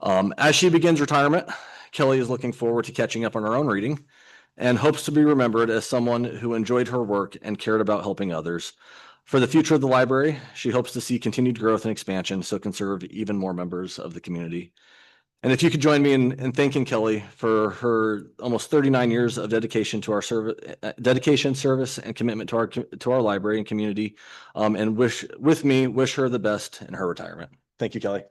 As she begins retirement, Kelly is looking forward to catching up on her own reading and hopes to be remembered as someone who enjoyed her work and cared about helping others. For the future of the library, she hopes to see continued growth and expansion so it can serve even more members of the community. And if you could join me in thanking Kelly for her almost 39 years of dedication to our service, and commitment to our library and community, and wish her the best in her retirement. Thank you, Kelly.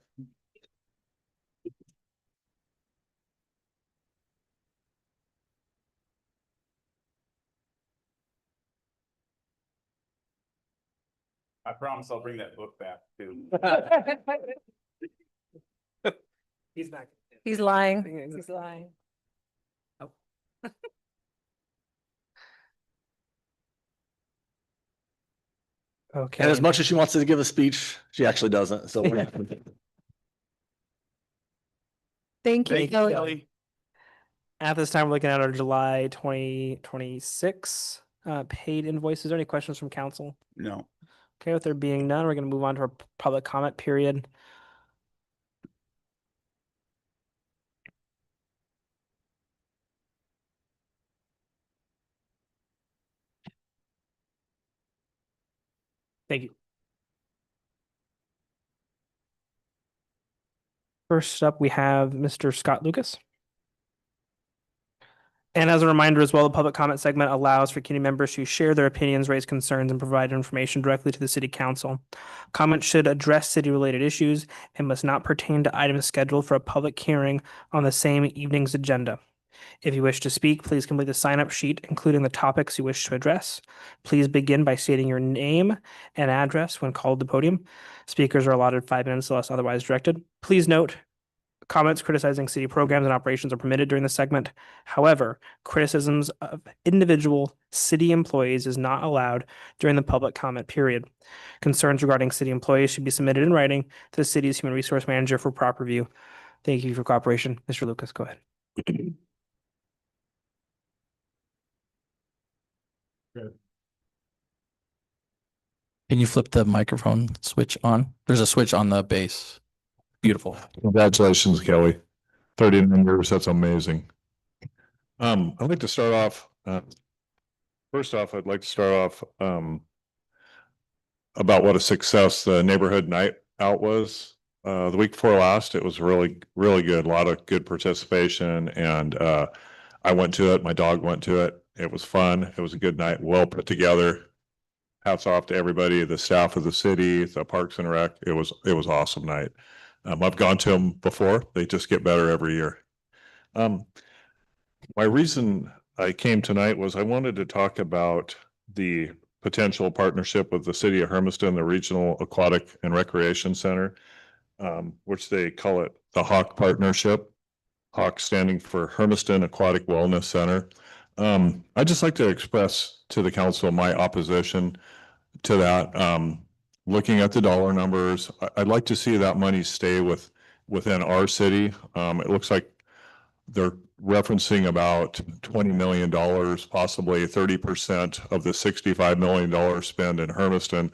I promise I'll bring that book back too. He's back. He's lying. He's lying. Oh. Okay. And as much as she wants to give a speech, she actually doesn't. So we're not. Thank you, Thank you, Kelly. Kelly. At this time, we're looking at our July 2026 paid invoices. Are there any questions from council? No. Okay, with there being none, we're going to move on to our public comment period. Thank you. First up, we have Mr. Scott Lucas. And as a reminder as well, the public comment segment allows for community members to share their opinions, raise concerns, and provide information directly to the city council. Comments should address city-related issues and must not pertain to items scheduled for a public hearing on the same evening's agenda. If you wish to speak, please complete the sign-up sheet, including the topics you wish to address. Please begin by stating your name and address when called to the podium. Speakers are allotted 5 minutes unless otherwise directed. Please note, comments criticizing city programs and operations are permitted during this segment. However, criticisms of individual city employees is not allowed during the public comment period. Concerns regarding city employees should be submitted in writing to the city's human resource manager for proper review. Thank you for cooperation. Mr. Lucas, go ahead. Can you flip the microphone switch on? There's a switch on the base. Beautiful. Congratulations, Kelly. 39 years, that's amazing. I'd like to start off, first off, I'd like to start off about what a success the neighborhood night out was. The week before last, it was really, really good. A lot of good participation, and I went to it. My dog went to it. It was fun. It was a good night, well put together. Hats off to everybody, the staff of the city, the Parks and Rec. It was awesome night. I've gone to them before. They just get better every year. My reason I came tonight was I wanted to talk about the potential partnership with the city of Hermiston, the Regional Aquatic and Recreation Center, which they call it the HAWC Partnership. HAWC standing for Hermiston Aquatic Wellness Center. I'd just like to express to the council my opposition to that. Looking at the dollar numbers, I'd like to see that money stay within our city. It looks like they're referencing about $20 million, possibly 30% of the $65 million spend in Hermiston.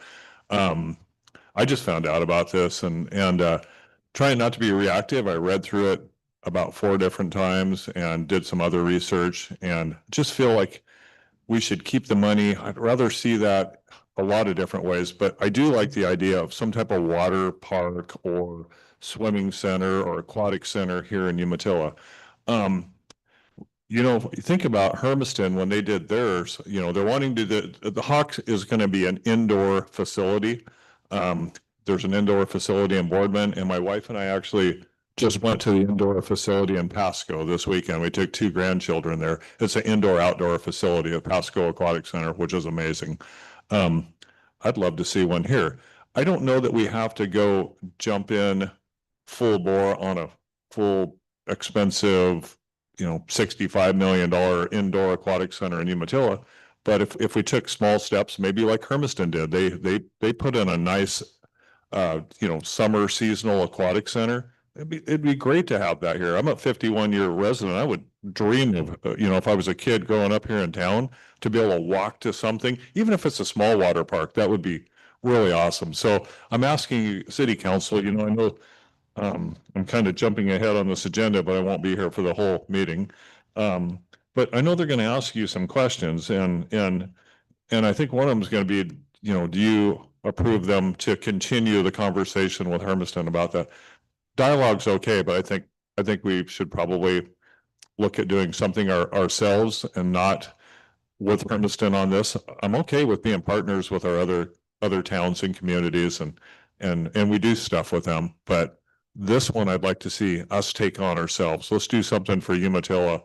I just found out about this and trying not to be reactive. I read through it about 4 different times and did some other research and just feel like we should keep the money. I'd rather see that a lot of different ways, but I do like the idea of some type of water park or swimming center or aquatic center here in Umatilla. You know, think about Hermiston when they did theirs, you know, they're wanting to do the HAWC is going to be an indoor facility. There's an indoor facility in Boardman, and my wife and I actually just went to the indoor facility in Pasco this weekend. We took 2 grandchildren there. It's an indoor-outdoor facility at Pasco Aquatic Center, which is amazing. I'd love to see one here. I don't know that we have to go jump in full bore on a full expensive, you know, $65 million indoor aquatic center in Umatilla. But if we took small steps, maybe like Hermiston did, they put in a nice, you know, summer seasonal aquatic center. It'd be great to have that here. I'm a 51-year resident. I would dream of, you know, if I was a kid growing up here in town, to be able to walk to something, even if it's a small water park, that would be really awesome. So I'm asking you, city council, you know, I know I'm kind of jumping ahead on this agenda, but I won't be here for the whole meeting. But I know they're going to ask you some questions and I think one of them is going to be, do you approve them to continue the conversation with Hermiston about that? Dialogue's okay, but I think we should probably look at doing something ourselves and not with Hermiston on this. I'm okay with being partners with our other towns and communities and we do stuff with them, but this one I'd like to see us take on ourselves. Let's do something for Umatilla.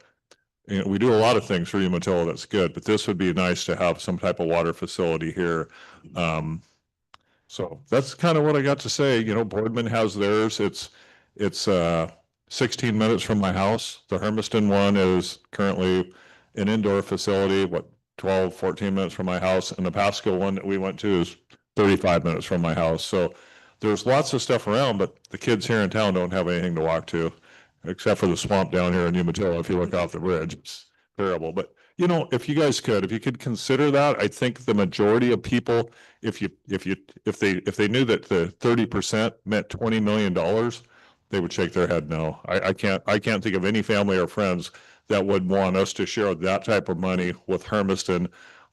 We do a lot of things for Umatilla that's good, but this would be nice to have some type of water facility here. So that's kind of what I got to say. Boardman has theirs. It's 16 minutes from my house. The Hermiston one is currently an indoor facility, 12, 14 minutes from my house. And the Pasco one that we went to is 35 minutes from my house. So there's lots of stuff around, but the kids here in town don't have anything to walk to, except for the swamp down here in Umatilla. If you look off the bridge, it's terrible. But if you guys could, if you could consider that, I think the majority of people, if they knew that the 30% meant $20 million, they would shake their head no. I can't think of any family or friends that would want us to share that type of money with Hermiston.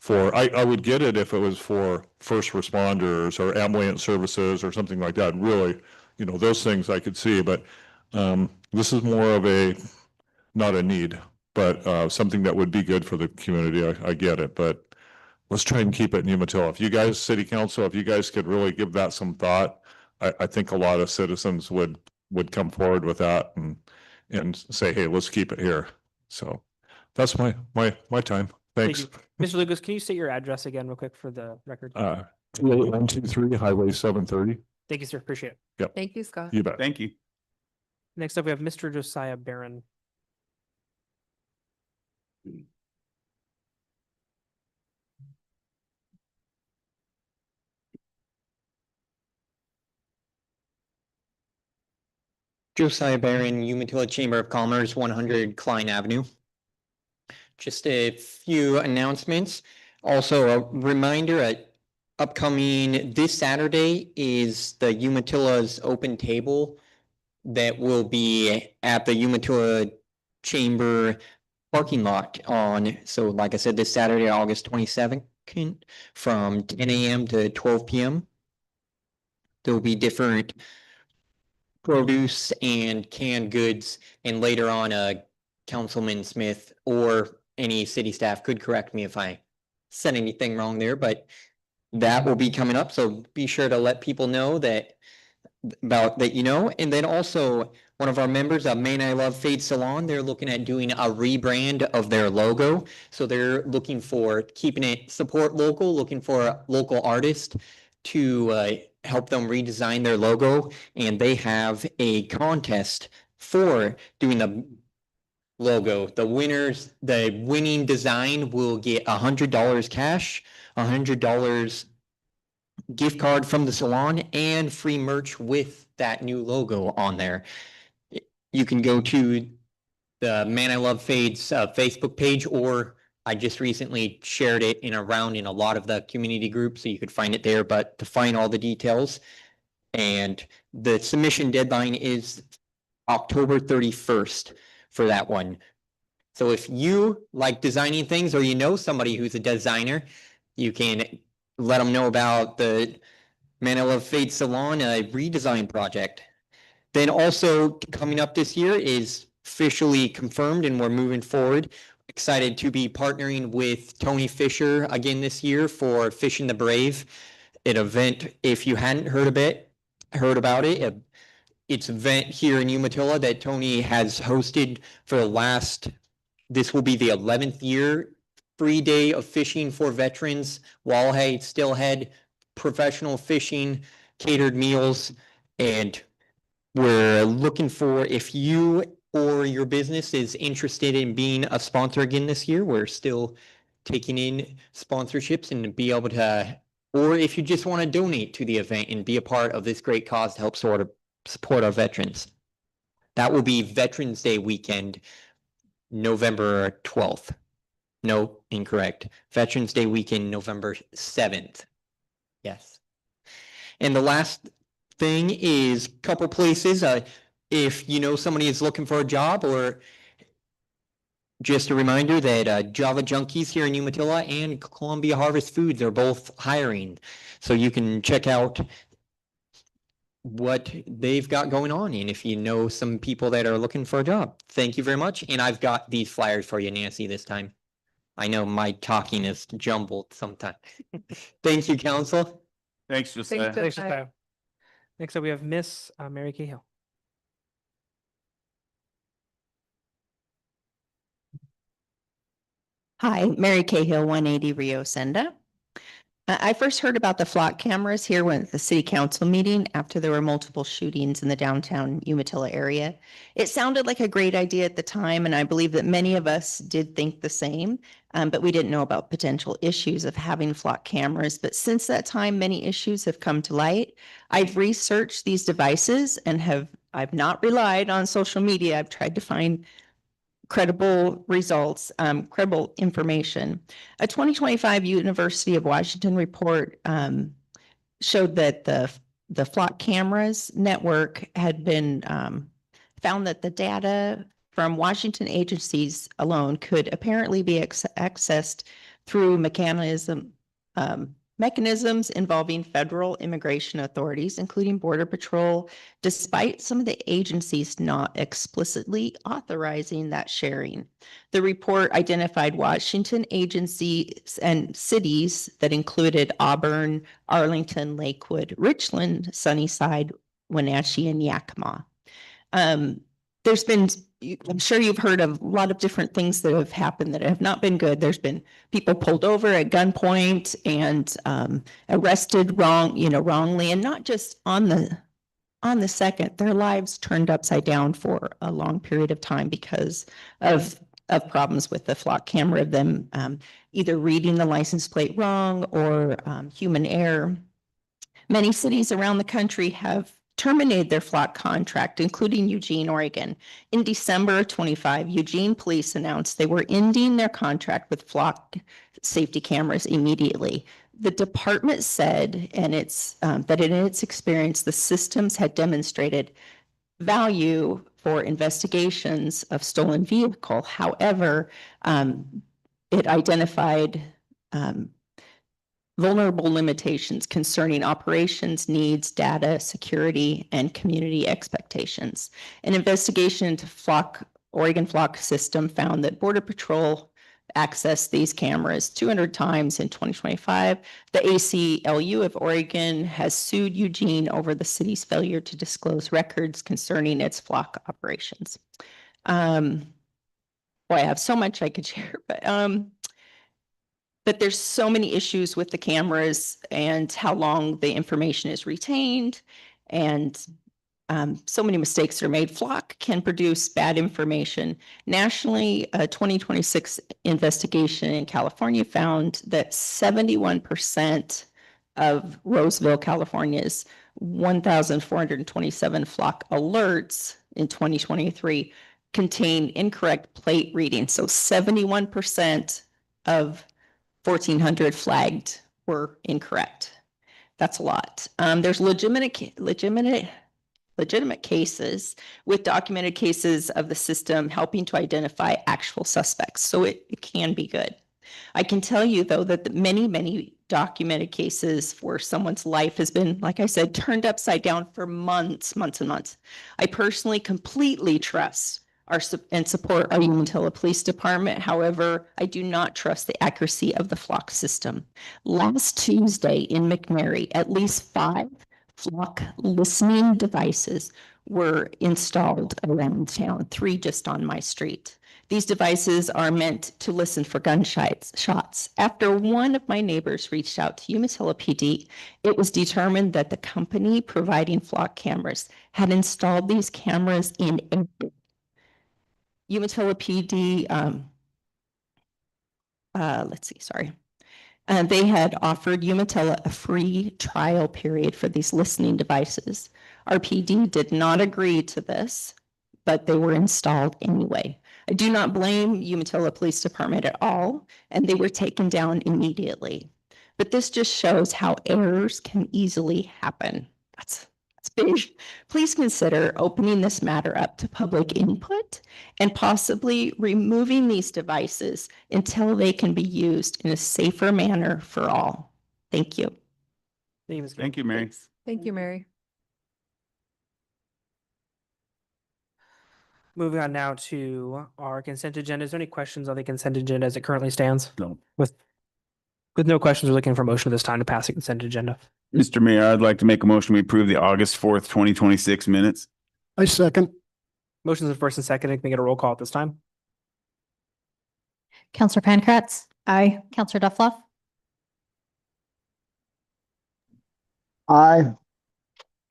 I would get it if it was for first responders or ambulance services or something like that. Really, those things I could see, but this is more of not a need, but something that would be good for the community. I get it, but let's try and keep it in Umatilla. If you guys, city council, if you guys could really give that some thought, I think a lot of citizens would come forward with that and say, hey, let's keep it here. So that's my time. Thanks. Thank you. Mr. Lucas, can you state your address again real quick for the record? 28123 Highway 730. Thank you, sir. Appreciate it. Thank you, Scott. You bet. Thank you. Next up, we have Mr. Josiah Barron. Josiah Barron, Umatilla Chamber of Commerce, 100 Klein Avenue. Just a few announcements. Also, a reminder, upcoming this Saturday is the Umatilla's open table that will be at the Umatilla Chamber parking lot so like I said, this Saturday, August 22nd, from 10 a.m. to 12 p.m. There'll be different produce and canned goods, and later on, Councilman Smith or any city staff could correct me if I said anything wrong there, but that will be coming up. So be sure to let people know that. And then also one of our members, Man I Love Fade Salon, they're looking at doing a rebrand of their logo. So they're looking for keeping it support local, looking for a local artist to help them redesign their logo. And they have a contest for doing the logo. The winning design will get $100 cash, $100 gift card from the salon, and free merch with that new logo on there. You can go to the Man I Love Fades Facebook page, or I just recently shared it in a lot of the community groups, so you could find it there. But to find all the details, and the submission deadline is October 31st for that one. So if you like designing things, or somebody who's a designer, you can let them know about the Man I Love Fade Salon redesign project. Then also coming up this year is officially confirmed, and we're moving forward. Excited to be partnering with Tony Fisher again this year for Fishing the Brave, an event. If you hadn't heard about it, it's an event here in Umatilla that Tony has hosted for this will be the 11th year. Free day of fishing for veterans, walleye, steelhead, professional fishing, catered meals. And we're looking for, if you or your business is interested in being a sponsor again this year, we're still taking in sponsorships and be able to, or if you just want to donate to the event and be a part of this great cause to help support our veterans. That will be Veterans Day weekend, November 12th. No, incorrect. Veterans Day weekend, November 7th. Yes. And the last thing is couple places, if you know somebody is looking for a job, or just a reminder that Java Junkies here in Umatilla and Columbia Harvest Foods are both hiring. So you can check out what they've got going on, and if you know some people that are looking for a job. Thank you very much. And I've got these flyers for you, Nancy, this time. I know my talking is jumbled sometimes. Thank you, council. Thanks, Josiah. Thanks, Thanks, Josiah. Josiah. Next up, we have Miss Mary Cahill. Hi, Mary Cahill, 180 Rio Senda. I first heard about the flock cameras here when at the city council meeting after there were multiple shootings in the downtown Umatilla area. It sounded like a great idea at the time, and I believe that many of us did think the same, but we didn't know about potential issues of having flock cameras. But since that time, many issues have come to light. I've researched these devices and I've not relied on social media. I've tried to find credible results, credible information. A 2025 University of Washington report showed that the flock cameras network had been found that the data from Washington agencies alone could apparently be accessed through mechanisms involving federal immigration authorities, including Border Patrol, despite some of the agencies not explicitly authorizing that sharing. The report identified Washington agencies and cities that included Auburn, Arlington, Lakewood, Richland, Sunnyside, Wenatchee, and Yakima. There's been, I'm sure you've heard of a lot of different things that have happened that have not been good. There's been people pulled over at gunpoint and arrested wrongly, and not just on the second. Their lives turned upside down for a long period of time because of problems with the flock camera, of them either reading the license plate wrong or human error. Many cities around the country have terminated their flock contract, including Eugene, Oregon. In December of 25, Eugene police announced they were ending their contract with flock safety cameras immediately. The department said, and that in its experience, the systems had demonstrated value for investigations of stolen vehicle. However, it identified vulnerable limitations concerning operations needs, data security, and community expectations. An investigation into Oregon flock system found that Border Patrol accessed these cameras 200 times in 2025. The ACLU of Oregon has sued Eugene over the city's failure to disclose records concerning its flock operations. Boy, I have so much I could share, but there's so many issues with the cameras and how long the information is retained, and so many mistakes are made. Flock can produce bad information. Nationally, a 2026 investigation in California found that 71% of Roseville, California's 1,427 flock alerts in 2023 contain incorrect plate reading. So 71% of 1,400 flagged were incorrect. That's a lot. There's legitimate cases with documented cases of the system helping to identify actual suspects. So it can be good. I can tell you, though, that many documented cases where someone's life has been, like I said, turned upside down for months and months. I personally completely trust and support our Umatilla Police Department. However, I do not trust the accuracy of the flock system. Last Tuesday in McNary, at least 5 flock listening devices were installed around town, 3 just on my street. These devices are meant to listen for shots. After one of my neighbors reached out to Umatilla PD, it was determined that the company providing flock cameras had installed these cameras in Umatilla PD, they had offered Umatilla a free trial period for these listening devices. Our PD did not agree to this, but they were installed anyway. I do not blame Umatilla Police Department at all, and they were taken down immediately. But this just shows how errors can easily happen. It's big. Please consider opening this matter up to public input and possibly removing these devices until they can be used in a safer manner for all. Thank you. Thank you, Mary. Thank you, Mary. Moving on now to our consent agenda. Is there any questions on the consent agenda as it currently stands? No. With no questions, we're looking for a motion at this time to pass the consent agenda. Mr. Mayor, I'd like to make a motion. We approve the August 4th, 2026 minutes. I second. Motion's been first and seconded. Can we get a roll call at this time? Counselor Pankratz? Aye. Counselor Duffloff? Aye.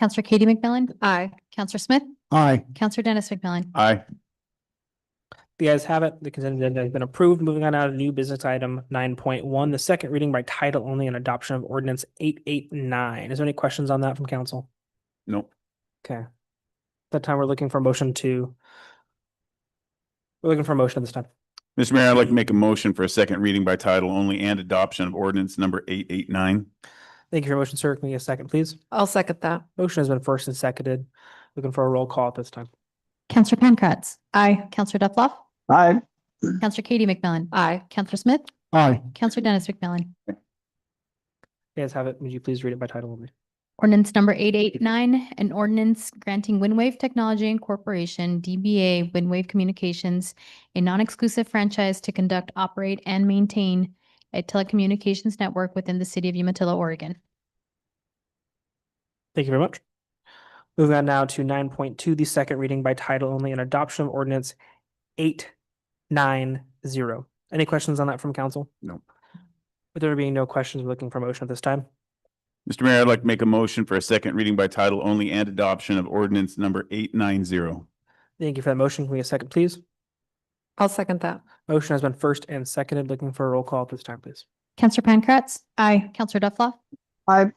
Counselor Katie McMillan? Aye. Counselor Smith? Aye. Counselor Dennis McMillan? Aye. The ayes have it. The consent agenda has been approved. Moving on now to new business item 9.1, the second reading by title only and adoption of ordinance 889. Is there any questions on that from council? Nope. Okay. That time we're looking for a motion at this time. Mr. Mayor, I'd like to make a motion for a second reading by title only and adoption of ordinance number 889. Thank you for your motion, sir. Can we get a second, please? I'll second that. Motion has been first and seconded. Looking for a roll call at this time. Counselor Pankratz? Aye. Counselor Duffloff? Aye. Counselor Katie McMillan? Aye. Counselor Smith? Aye. Counselor Dennis McMillan? The ayes have it. Would you please read it by title only? Ordinance number 889, an ordinance granting Windwave Technology Incorporation, DBA Windwave Communications, a non-exclusive franchise to conduct, operate, and maintain a telecommunications network within the city of Umatilla, Oregon. Thank you very much. Moving on now to 9.2, the second reading by title only and adoption of ordinance 890. Any questions on that from council? No. With there being no questions, we're looking for a motion at this time. Mr. Mayor, I'd like to make a motion for a second reading by title only and adoption of ordinance number 890. Thank you for that motion. Can we get a second, please? I'll second that. Motion has been first and seconded. Looking for a roll call at this time, please. Counselor Pankratz? Aye. Counselor Duffloff? Aye.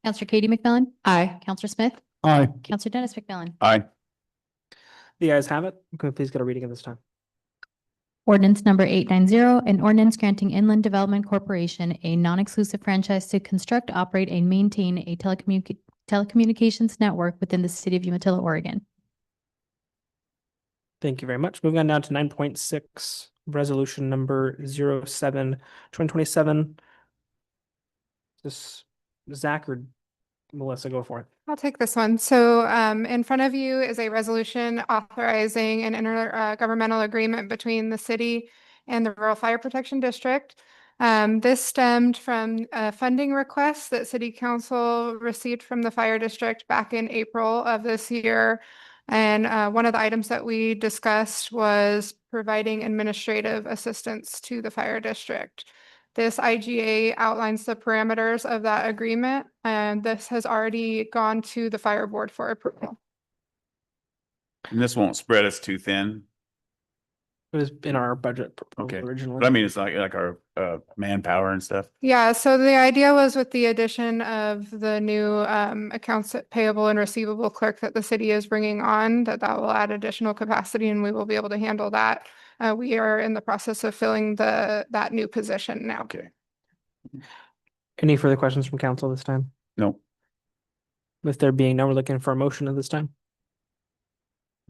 Counselor Katie McMillan? Aye. Counselor Smith? Aye. Counselor Dennis McMillan? Aye. The ayes have it. Can we please get a reading at this time? Ordinance number 890, an ordinance granting Inland Development Corporation a non-exclusive franchise to construct, operate, and maintain a telecommunications network within the city of Umatilla, Oregon. Thank you very much. Moving on now to 9.6, resolution number 07-2027. This Zach or Melissa, go for it. I'll take this one. So in front of you is a resolution authorizing an intergovernmental agreement between the city and the Rural Fire Protection District. This stemmed from a funding request that City Council received from the Fire District back in April of this year. And one of the items that we discussed was providing administrative assistance to the Fire District. This IGA outlines the parameters of that agreement, and this has already gone to the Fire Board for approval. And this won't spread us too thin. It was in our budget proposal Okay. originally. But I mean, it's like our manpower and stuff. Yeah, so the idea was with the addition of the new accounts payable and receivable clerk that the city is bringing on, that will add additional capacity and we will be able to handle that. We are in the process of filling that new position now. Okay. Any further questions from council this time? No. With there being none, we're looking for a motion at this time.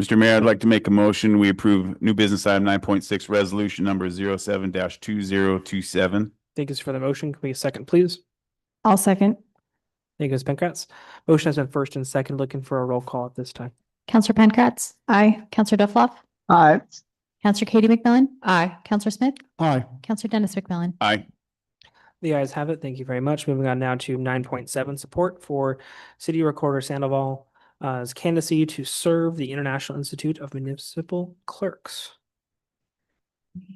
Mr. Mayor, I'd like to make a motion. We approve new business item 9.6, resolution number 07-2027. Thank you for the motion. Can we get a second, please? I'll second. Thank you, Ms. Pankratz. Motion has been first and second. Looking for a roll call at this time. Counselor Pankratz? Aye. Counselor Duffloff? Aye. Counselor Katie McMillan? Aye. Counselor Smith? Aye. Counselor Dennis McMillan? Aye. The ayes have it. Thank you very much. Moving on now to 9.7, support for City Recorder Sandoval's candidacy to serve the International Institute of Municipal Clerks.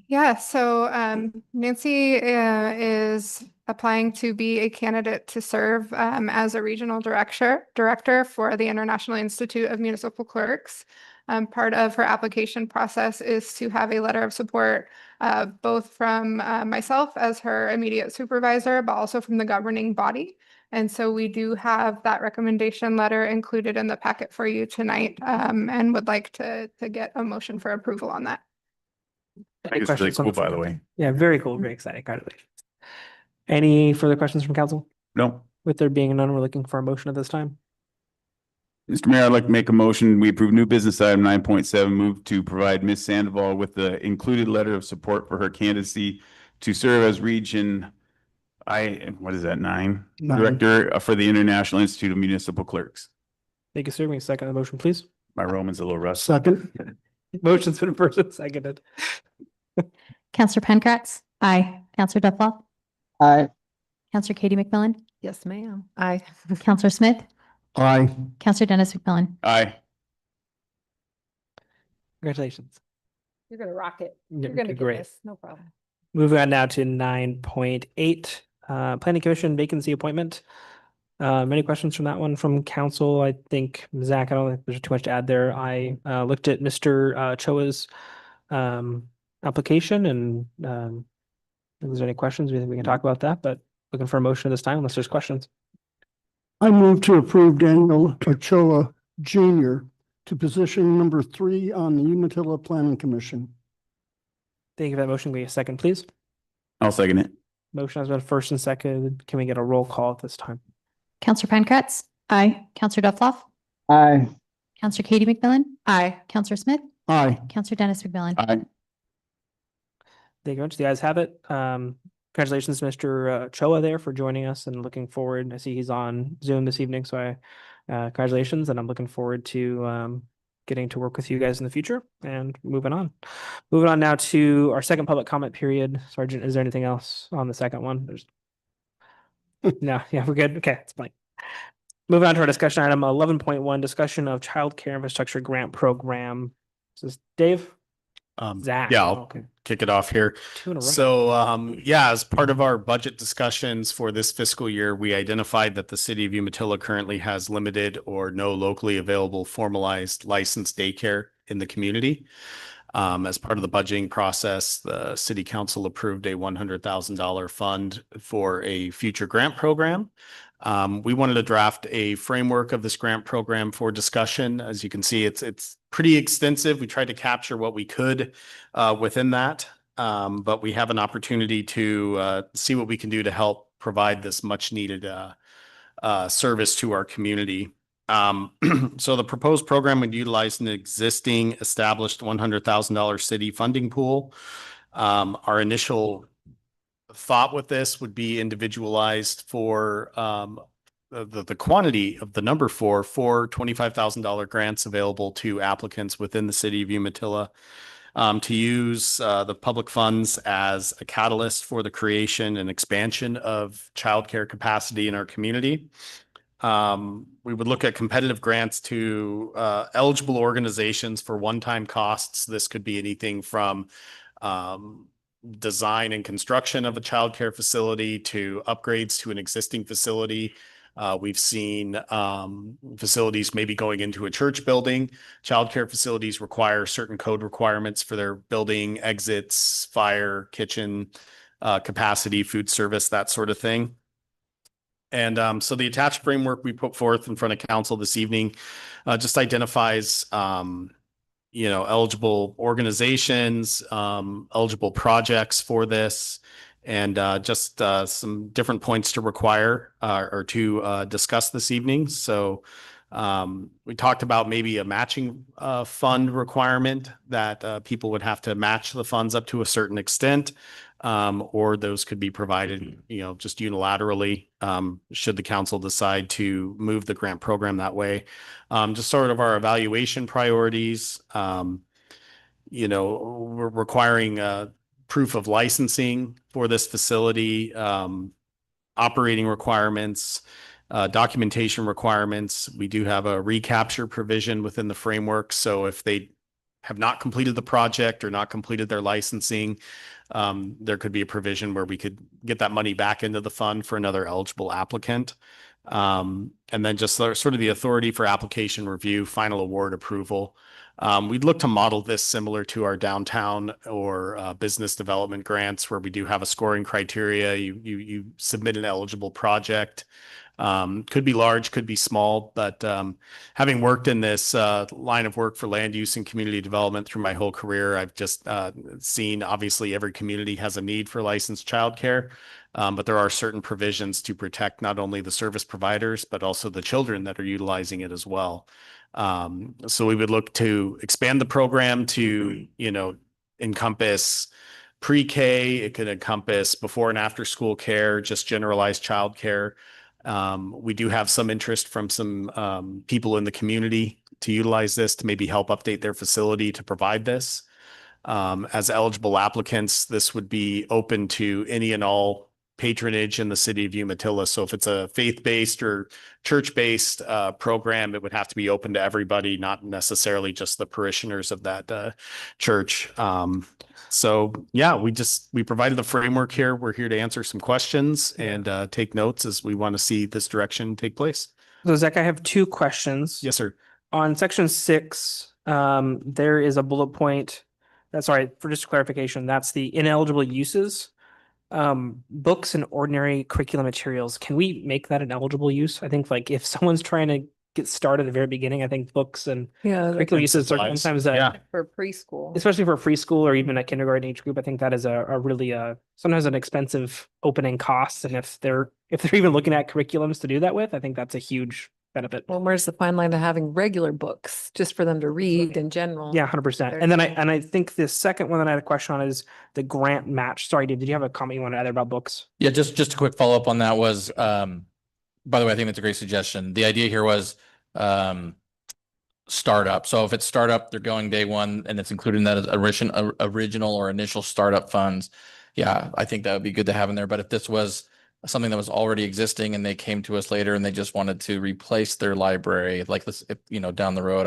Yeah, so Nancy is applying to be a candidate to serve as a regional director for the International Institute of Municipal Clerks. Part of her application process is to have a letter of support, both from myself as her immediate supervisor, but also from the governing body. And so we do have that recommendation letter included in the packet for you tonight, and would like to get a motion for approval on that. I think it's really cool, by the way. Yeah, very cool. Very exciting. Congratulations. Any further questions from council? No. With there being none, we're looking for a motion at this time. Mr. Mayor, I'd like to make a motion. We approve new business item 9.7, move to provide Ms. Sandoval with the included letter of support for her candidacy to serve as what is that, 9? Nine. Director for the International Institute of Municipal Clerks. Thank you, sir. We second the motion, please. My Roman's a little rusty. Second. Motion's been first and seconded. Counselor Pancratz? Aye. Counselor Duffloff? Aye. Counselor Katie McMillan? Yes, ma'am. Aye. Counselor Smith? Aye. Counselor Dennis McMillan? Aye. Congratulations. You're gonna rock it. Yeah, You're gonna get great. this. No problem. Moving on now to 9.8, Planning Commission vacancy appointment. Many questions from that one from council. I think, Zach, I don't think there's too much to add there. I looked at Mr. Choa's application and if there's any questions, we can talk about that, but looking for a motion at this time unless there's questions. I move to approve Daniel Ochoa Jr. to position number 3 on the Umatilla Planning Commission. Thank you for that motion. Can we get a second, please? I'll second it. Motion has been first and second. Can we get a roll call at this time? Counselor Pancratz? Aye. Counselor Duffloff? Aye. Counselor Katie McMillan? Aye. Counselor Smith? Aye. Counselor Dennis McMillan? Aye. Thank you very much. The ayes have it. Congratulations, Mr. Choa there for joining us and looking forward. I see he's on Zoom this evening, so congratulations, and I'm looking forward to getting to work with you guys in the future and moving on. Moving on now to our second public comment period. Sergeant, is there anything else on the second one? There's no, yeah, we're good. Okay, it's fine. Moving on to our discussion item 11.1, discussion of childcare infrastructure grant program. This is Dave? Zach. Yeah, I'll Okay. kick it off here. 2 in a row. So, yeah, as part of our budget discussions for this fiscal year, we identified that the city of Umatilla currently has limited or no locally available formalized licensed daycare in the community. As part of the budgeting process, the city council approved a $100,000 fund for a future grant program. We wanted to draft a framework of this grant program for discussion. As you can see, it's pretty extensive. We tried to capture what we could within that, but we have an opportunity to see what we can do to help provide this much needed service to our community. So the proposed program would utilize an existing established $100,000 city funding pool. Our initial thought with this would be individualized for the quantity of the number four $25,000 grants available to applicants within the city of Umatilla, to use the public funds as a catalyst for the creation and expansion of childcare capacity in our community. We would look at competitive grants to eligible organizations for one-time costs. This could be anything from design and construction of a childcare facility to upgrades to an existing facility. We've seen facilities maybe going into a church building. Childcare facilities require certain code requirements for their building, exits, fire, kitchen capacity, food service, that sort of thing. And so the attached framework we put forth in front of council this evening just identifies eligible organizations, eligible projects for this, and just some different points to require or to discuss this evening. So we talked about maybe a matching fund requirement that people would have to match the funds up to a certain extent, or those could be provided, just unilaterally, should the council decide to move the grant program that way. Just sort of our evaluation priorities, we're requiring proof of licensing for this facility, operating requirements, documentation requirements. We do have a recapture provision within the framework. So if they have not completed the project or not completed their licensing, there could be a provision where we could get that money back into the fund for another eligible applicant. And then just sort of the authority for application review, final award approval. We'd look to model this similar to our downtown or business development grants, where we do have a scoring criteria. You submit an eligible project. Could be large, could be small, but having worked in this line of work for land use and community development through my whole career, I've just seen, obviously, every community has a need for licensed childcare. But there are certain provisions to protect not only the service providers, but also the children that are utilizing it as well. So we would look to expand the program to, encompass pre-K. It could encompass before and after school care, just generalized childcare. We do have some interest from some people in the community to utilize this to maybe help update their facility to provide this. As eligible applicants, this would be open to any and all patronage in the city of Umatilla. So if it's a faith-based or church-based program, it would have to be open to everybody, not necessarily just the parishioners of that church. So yeah, we provided the framework here. We're here to answer some questions and take notes as we want to see this direction take place. So Zach, I have two questions. Yes, sir. On section 6, there is a bullet point. Sorry, for just clarification, that's the ineligible uses. Books and ordinary curriculum materials. Can we make that an eligible use? I think like if someone's trying to get started at the very beginning, I think books and curriculum uses are sometimes For preschool. especially for preschool or even a kindergarten age group. I think that is a really sometimes an expensive opening cost. And if they're even looking at curriculums to do that with, I think that's a huge benefit. Well, where's the fine line to having regular books just for them to read in general? Yeah, 100%. And then I think the second one that I had a question on is the grant match. Sorry, did you have a comment you want to add about books? Yeah, just a quick follow-up on that was, by the way, I think that's a great suggestion. The idea here was startup. So if it's startup, they're going day one and it's included in that as original or initial startup funds. Yeah, I think that would be good to have in there. But if this was something that was already existing and they came to us later and they just wanted to replace their library, like this, down the road,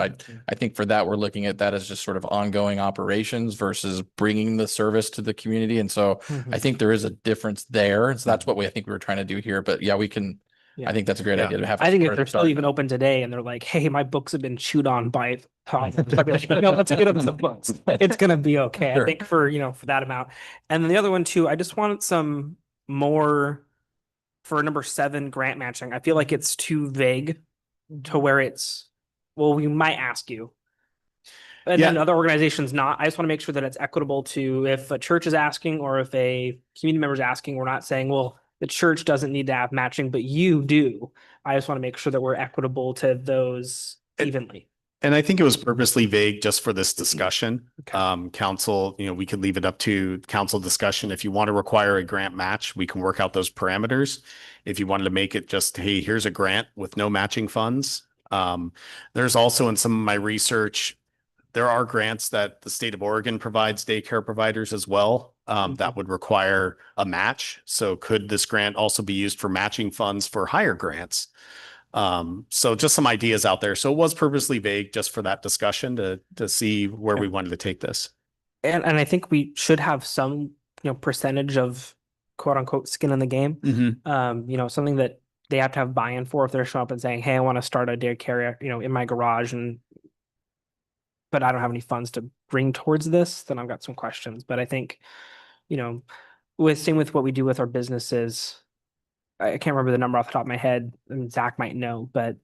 I think for that, we're looking at that as just sort of ongoing operations versus bringing the service to the community. And so I think there is a difference there. So that's what I think we were trying to do here. But yeah, we can, I think that's a great idea to have. I think if they're still even open today and they're like, hey, my books have been chewed on by Tom. No, let's get them some books. It's going to be okay. Sure. I think for that amount. And then the other one too, I just wanted some more for number 7 grant matching. I feel like it's too vague to where we might ask you. And then other organizations not. I just want to make sure that it's equitable to if a church is asking or if a community member is asking, we're not saying, well, the church doesn't need to have matching, but you do. I just want to make sure that we're equitable to those evenly. And I think it was purposely vague just for this discussion. Council, we could leave it up to council discussion. If you want to require a grant match, we can work out those parameters. If you wanted to make it just, hey, here's a grant with no matching funds. There's also in some of my research, there are grants that the state of Oregon provides daycare providers as well. That would require a match. So could this grant also be used for matching funds for higher grants? So just some ideas out there. So it was purposely vague just for that discussion to see where we wanted to take this. And I think we should have some, percentage of quote unquote skin in the game. Something that they have to have buy-in for if they're showing up and saying, hey, I want to start a daycare, in my garage but I don't have any funds to bring towards this, then I've got some questions. But I think, same with what we do with our businesses. I can't remember the number off the top of my head, and Zach might know, but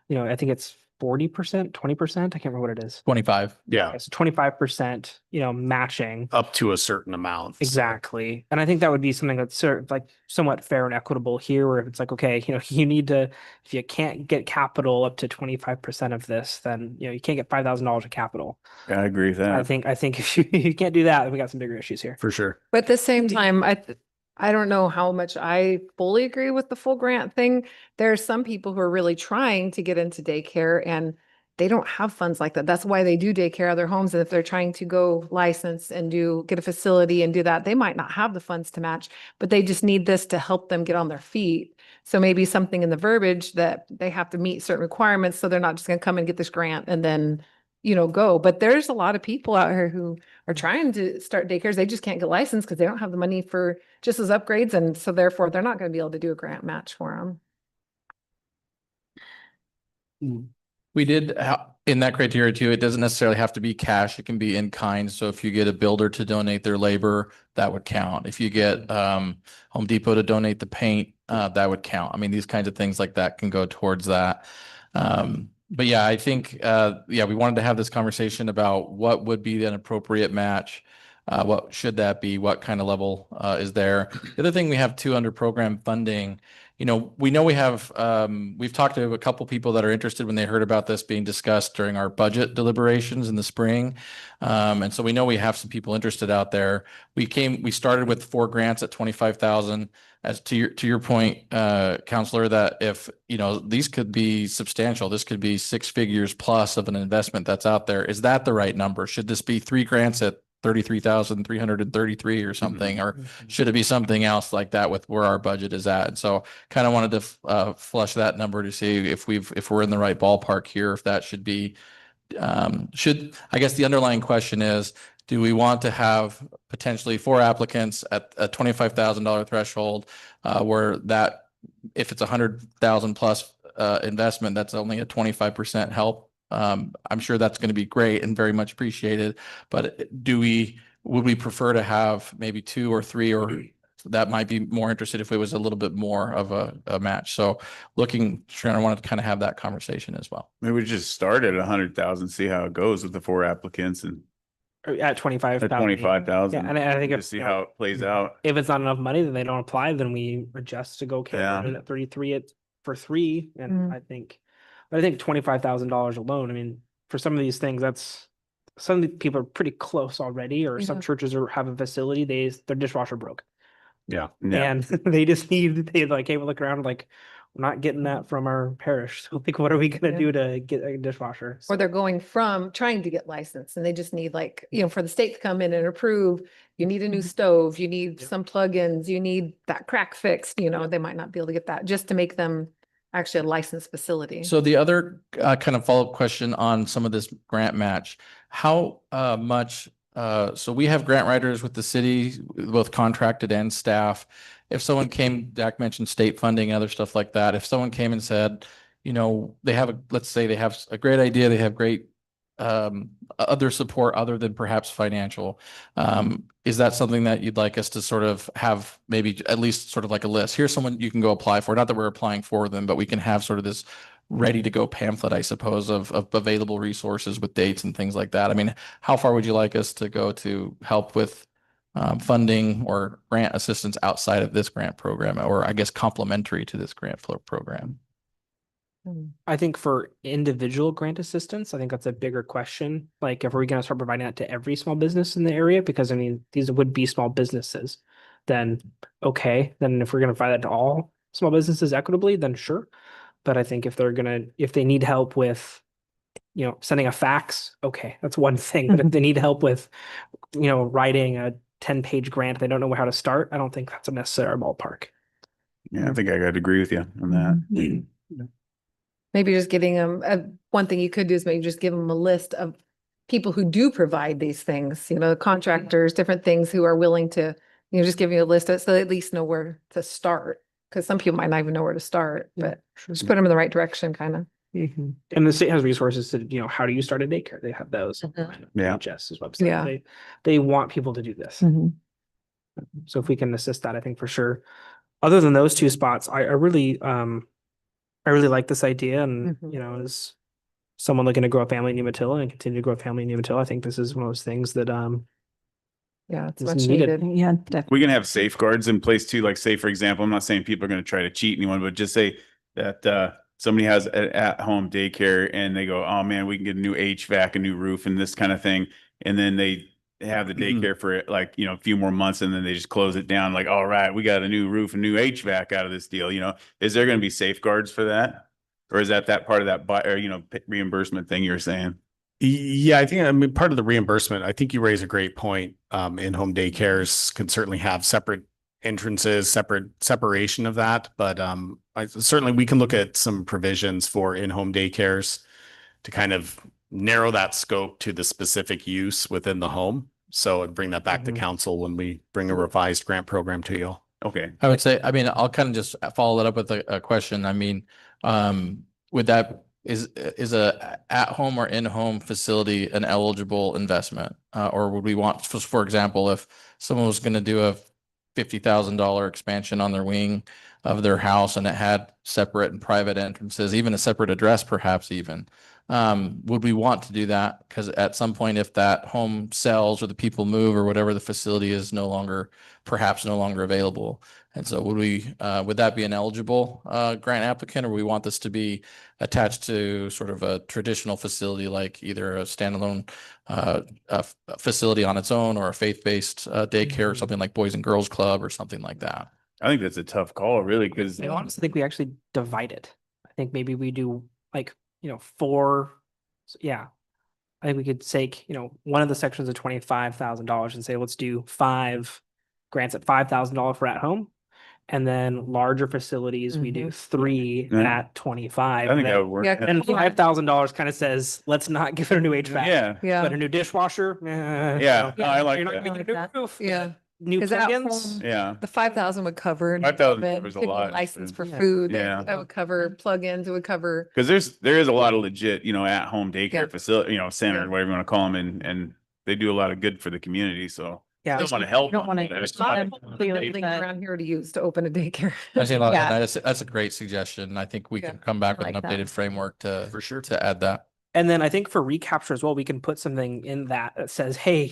I think it's 40%, 20%. I can't remember what it is. 25. Yeah. Okay, so 25%, matching. Up to a certain amount. Exactly. And I think that would be something that's somewhat fair and equitable here, where if it's like, okay, you need to, if you can't get capital up to 25% of this, then, you can't get $5,000 of capital. I agree with that. I think if you can't do that, then we got some bigger issues here. For sure. But at the same time, I don't know how much I fully agree with the full grant thing. There are some people who are really trying to get into daycare and they don't have funds like that. That's why they do daycare at their homes. And if they're trying to go license and get a facility and do that, they might not have the funds to match, but they just need this to help them get on their feet. So maybe something in the verbiage that they have to meet certain requirements. So they're not just going to come and get this grant and then, go. But there's a lot of people out here who are trying to start daycares. They just can't get licensed because they don't have the money for just those upgrades. And so therefore they're not going to be able to do a grant match for them. We did in that criteria too, it doesn't necessarily have to be cash. It can be in kind. So if you get a builder to donate their labor, that would count. If you get Home Depot to donate the paint, that would count. I mean, these kinds of things like that can go towards that. But yeah, I think, we wanted to have this conversation about what would be an appropriate match. What should that be? What kind of level is there? The other thing we have too under program funding, we know we have, we've talked to a couple people that are interested when they heard about this being discussed during our budget deliberations in the spring. And so we know we have some people interested out there. We started with 4 grants at 25,000. As to your point, Counselor, that if, these could be substantial, this could be 6 figures plus of an investment that's out there. Is that the right number? Should this be 3 grants at 33,333 or something, or should it be something else like that with where our budget is at? And so kind of wanted to flush that number to see if we're in the right ballpark here, if that should be, I guess the underlying question is, do we want to have potentially 4 applicants at a $25,000 threshold, where that, if it's 100,000 plus investment, that's only a 25% help? I'm sure that's going to be great and very much appreciated, but would we prefer to have maybe 2 or 3, or that might be more interested if it was a little bit more of a match? So I wanted to kind of have that conversation as well. Maybe we just start at 100,000, see how it goes with the 4 applicants, and At 25,000. at 25,000. Yeah, and I think just see how it plays out. if it's not enough money, then they don't apply, then we adjust to go at 33 for 3. And I think $25,000 alone, I mean, for some of these things, some of the people are pretty close already, or some churches have a facility, their dishwasher broke. Yeah. And they just need, they like came look around like, we're not getting that from our parish. So like, what are we gonna do to get a dishwasher? Or they're going from trying to get licensed and they just need for the state to come in and approve, you need a new stove, you need some plugins, you need that crack fixed, they might not be able to get that just to make them actually a licensed facility. So the other kind of follow-up question on some of this grant match, how much, so we have grant writers with the city, both contracted and staff. If someone came, Dak mentioned state funding, other stuff like that. If someone came and said, let's say they have a great idea, they have great other support other than perhaps financial. Is that something that you'd like us to sort of have, maybe at least sort of like a list? Here's someone you can go apply for. Not that we're applying for them, but we can have sort of this ready to go pamphlet, I suppose, of available resources with dates and things like that. I mean, how far would you like us to go to help with funding or grant assistance outside of this grant program, or I guess complementary to this grant flow program? I think for individual grant assistance, I think that's a bigger question. Like, if we're going to start providing that to every small business in the area, because I mean, these would be small businesses, then okay. Then if we're going to provide that to all small businesses equitably, then sure. But I think if they need help with, sending a fax, okay, that's one thing. But if they need help with, writing a 10-page grant, they don't know how to start, I don't think that's a necessary ballpark. Yeah, I think I gotta agree with you on that. Maybe just getting them, one thing you could do is maybe just give them a list of people who do provide these things, contractors, different things who are willing to, just give you a list so they at least know where to start. Because some people might not even know where to start, but just put them in the right direction, kind of. And the state has resources to, how do you start a daycare? They have those. Yeah. Jess's website. Yeah. They want people to do this. So if we can assist that, I think for sure. Other than those 2 spots, I really like this idea. And, as someone looking to grow a family in Umatilla and continue to grow a family in Umatilla, I think this is one of those things that, it's is much needed. needed. Yeah, definitely. We can have safeguards in place too. Like, say, for example, I'm not saying people are going to try to cheat anyone, but just say that somebody has an at-home daycare and they go, oh man, we can get a new HVAC, a new roof and this kind of thing. And then they have the daycare for a few more months and then they just close it down. Like, all right, we got a new roof, a new HVAC out of this deal. Is there going to be safeguards for that? Or is that part of that, reimbursement thing you're saying? Yeah, I think, part of the reimbursement, I think you raise a great point. In-home daycares can certainly have separate entrances, separation of that. But certainly we can look at some provisions for in-home daycares to kind of narrow that scope to the specific use within the home. So I'd bring that back to council when we bring a revised grant program to you. Okay. I would say, I'll kind of just follow that up with a question. Would that, is a at-home or in-home facility an eligible investment? Or would we want, for example, if someone was going to do a $50,000 expansion on their wing, of their house and it had separate and private entrances, even a separate address perhaps even. Would we want to do that? Because at some point, if that home sells or the people move or whatever, the facility is perhaps no longer available. And so would that be an eligible grant applicant, or we want this to be attached to sort of a traditional facility, like either a standalone facility on its own or a faith-based daycare or something like Boys and Girls Club or something like that? I think that's a tough call, really, because I honestly think we actually divide it. I think maybe we do like, 4. Yeah. I think we could take, one of the sections of $25,000 and say, let's do 5 grants at $5,000 for at home. And then larger facilities, we do 3 Yeah. at 25. I think and that then- would work. Yeah, And $5,000 kind of says, let's not give it a new HVAC. Yeah, Yeah. But a new dishwasher. yeah, no, I like You're not that. gonna get a new roof. Yeah. New 'Cause at plugins. home, Yeah, The 5,000 would cover. 5,000 equipment, covers a could be lot. License for Yeah. food. Yeah. That would cover plugins. It would cover. because there is a lot of legit, at home daycare Yeah. facility, center, Yeah. whatever you want to call them, and they do a lot of good for the community. So Yeah. I just want to help. You don't wanna them. use It's not- them. Building around here to use to open a daycare. I see a lot, Yeah. that's a great suggestion. I think we Yeah. can come back with an like that. updated framework For sure. to add that. And then I think for recapture as well, we can put something in that says, hey,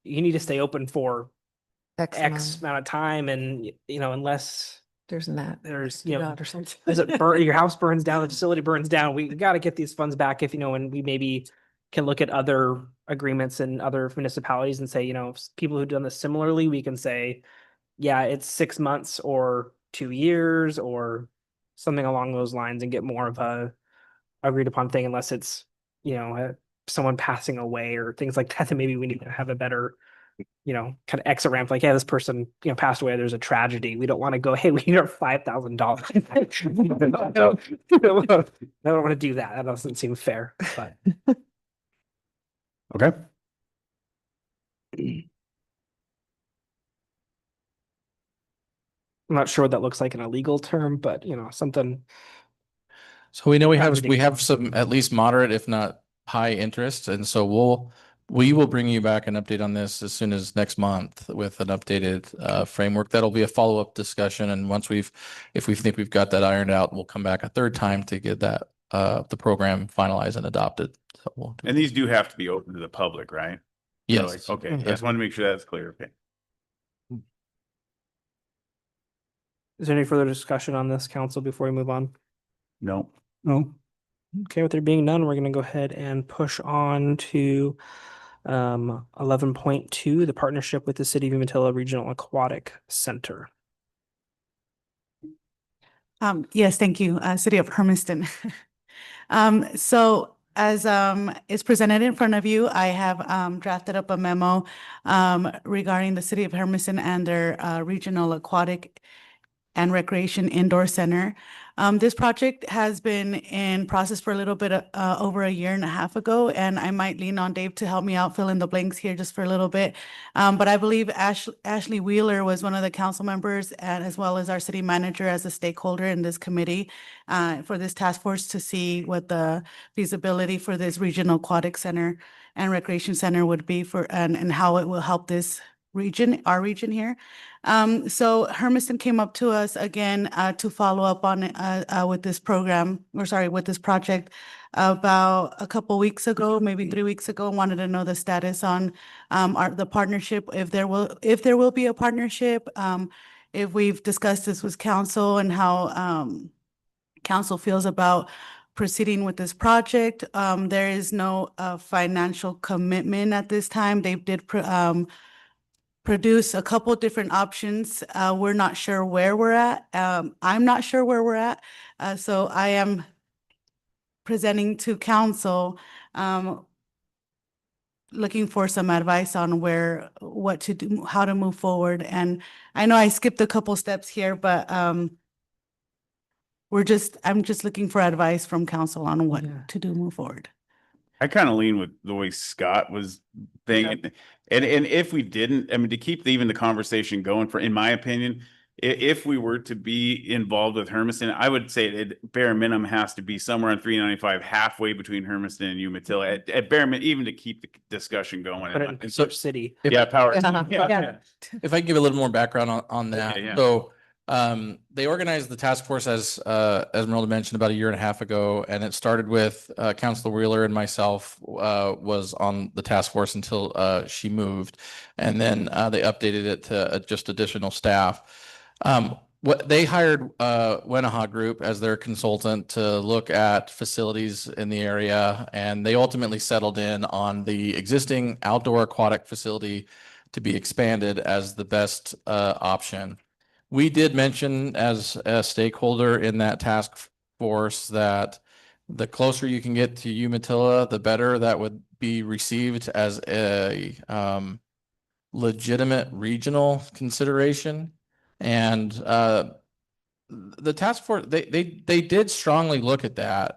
you need to stay open for X amount of time. And, unless There's that. there's, Or something. your house burns down, the facility burns down, we got to get these funds back if, and we maybe can look at other agreements in other municipalities and say, people who've done this similarly, we can say, yeah, it's 6 months or 2 years or something along those lines and get more of a agreed upon thing, unless it's, someone passing away or things like that, then maybe we need to have a better, kind of exit ramp, like, yeah, this person, passed away, there's a tragedy. We don't want to go, hey, we need our $5,000. I don't want to do that. That doesn't seem fair, but. Okay. I'm not sure what that looks like in a legal term, but something. So we know we Not have ridiculous. some at least moderate, if not high interest. And so we will bring you back an update on this as soon as next month with an updated framework. That'll be a follow-up discussion. And if we think we've got that ironed out, we'll come back a third time to get that the program finalized and adopted. So we'll do And these do have to be open to the public, right? So, yes. Okay, I Mhm. just want to make sure that's clear. Okay. Is there any further discussion on this, council, before we move on? No. No, Okay, with there being none, we're gonna go ahead and push on to 11.2, the partnership with the City of Umatilla Regional Aquatic Center. Yes, thank you, City of Hermiston. So as is presented in front of you, I have drafted up a memo regarding the City of Hermiston and their Regional Aquatic and Recreation Indoor Center. This project has been in process for a little bit over a year and a half ago, and I might lean on Dave to help me out fill in the blanks here just for a little bit. But I believe Ashley Wheeler was one of the council members, and as well as our city manager as a stakeholder in this committee for this task force to see what the feasibility for this regional aquatic center and recreation center would be and how it will help this region, our region here. So Hermiston came up to us again to follow up on with this program, with this project about a couple weeks ago, maybe 3 weeks ago. Wanted to know the status on the partnership, if there will be a partnership, if we've discussed this with council and how council feels about proceeding with this project. There is no financial commitment at this time. They did produce a couple different options. We're not sure where we're at. I'm not sure where we're at. So I am presenting to council, looking for some advice on what to do, how to move forward. And I know I skipped a couple steps here, but I'm just looking for advice from council on what to do, move forward. I kind of lean with the way Scott was thinking. And if we didn't, I mean, to keep even the conversation going in my opinion, if we were to be involved with Hermiston, I would say it bare minimum has to be somewhere on 395, halfway between Hermiston and Umatilla at bare minimum, even to keep the discussion going. But in Search City. Yeah, power. Yeah. If I can give a little more background on that. Yeah. So They organized the task force as Esmeralda mentioned about a year and a half ago, and it started with Councilor Wheeler and myself was on the task force until she moved, and then they updated it to just additional staff. What they hired Wenaha Group as their consultant to look at facilities in the area, and they ultimately settled in on the existing outdoor aquatic facility to be expanded as the best option. We did mention as a stakeholder in that task force that the closer you can get to Umatilla, the better that would be received as a legitimate regional consideration. And the task force, they did strongly look at that.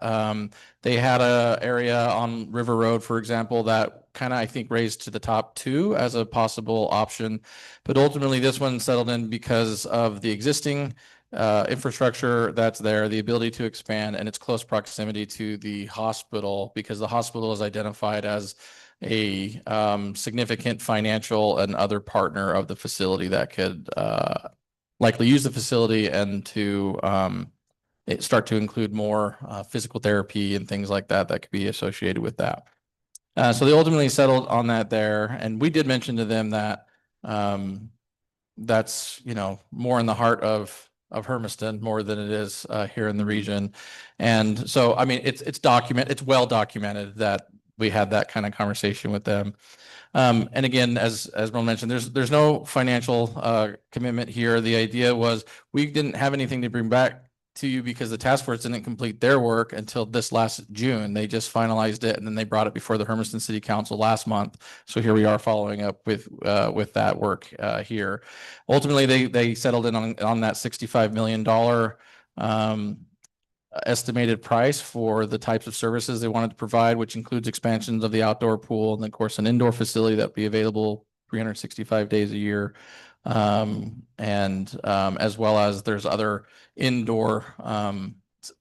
They had a area on River Road, for example, that kind of, I think, raised to the top 2 as a possible option. But ultimately, this one settled in because of the existing infrastructure that's there, the ability to expand, and its close proximity to the hospital, because the hospital is identified as a significant financial and other partner of the facility that could likely use the facility and to start to include more physical therapy and things like that that could be associated with that. So they ultimately settled on that there, and we did mention to them that that's, you know, more in the heart of Hermiston more than it is here in the region. And so, I mean, it's well documented that we had that kind of conversation with them. And again, as Mel mentioned, there's no financial commitment here. The idea was we didn't have anything to bring back to you because the task force didn't complete their work until this last June. They just finalized it, and then they brought it before the Hermiston City Council last month. So here we are following up with that work here. Ultimately, they settled in on that $65 million estimated price for the types of services they wanted to provide, which includes expansions of the outdoor pool and of course an indoor facility that would be available 365 days a year. As well as there's other indoor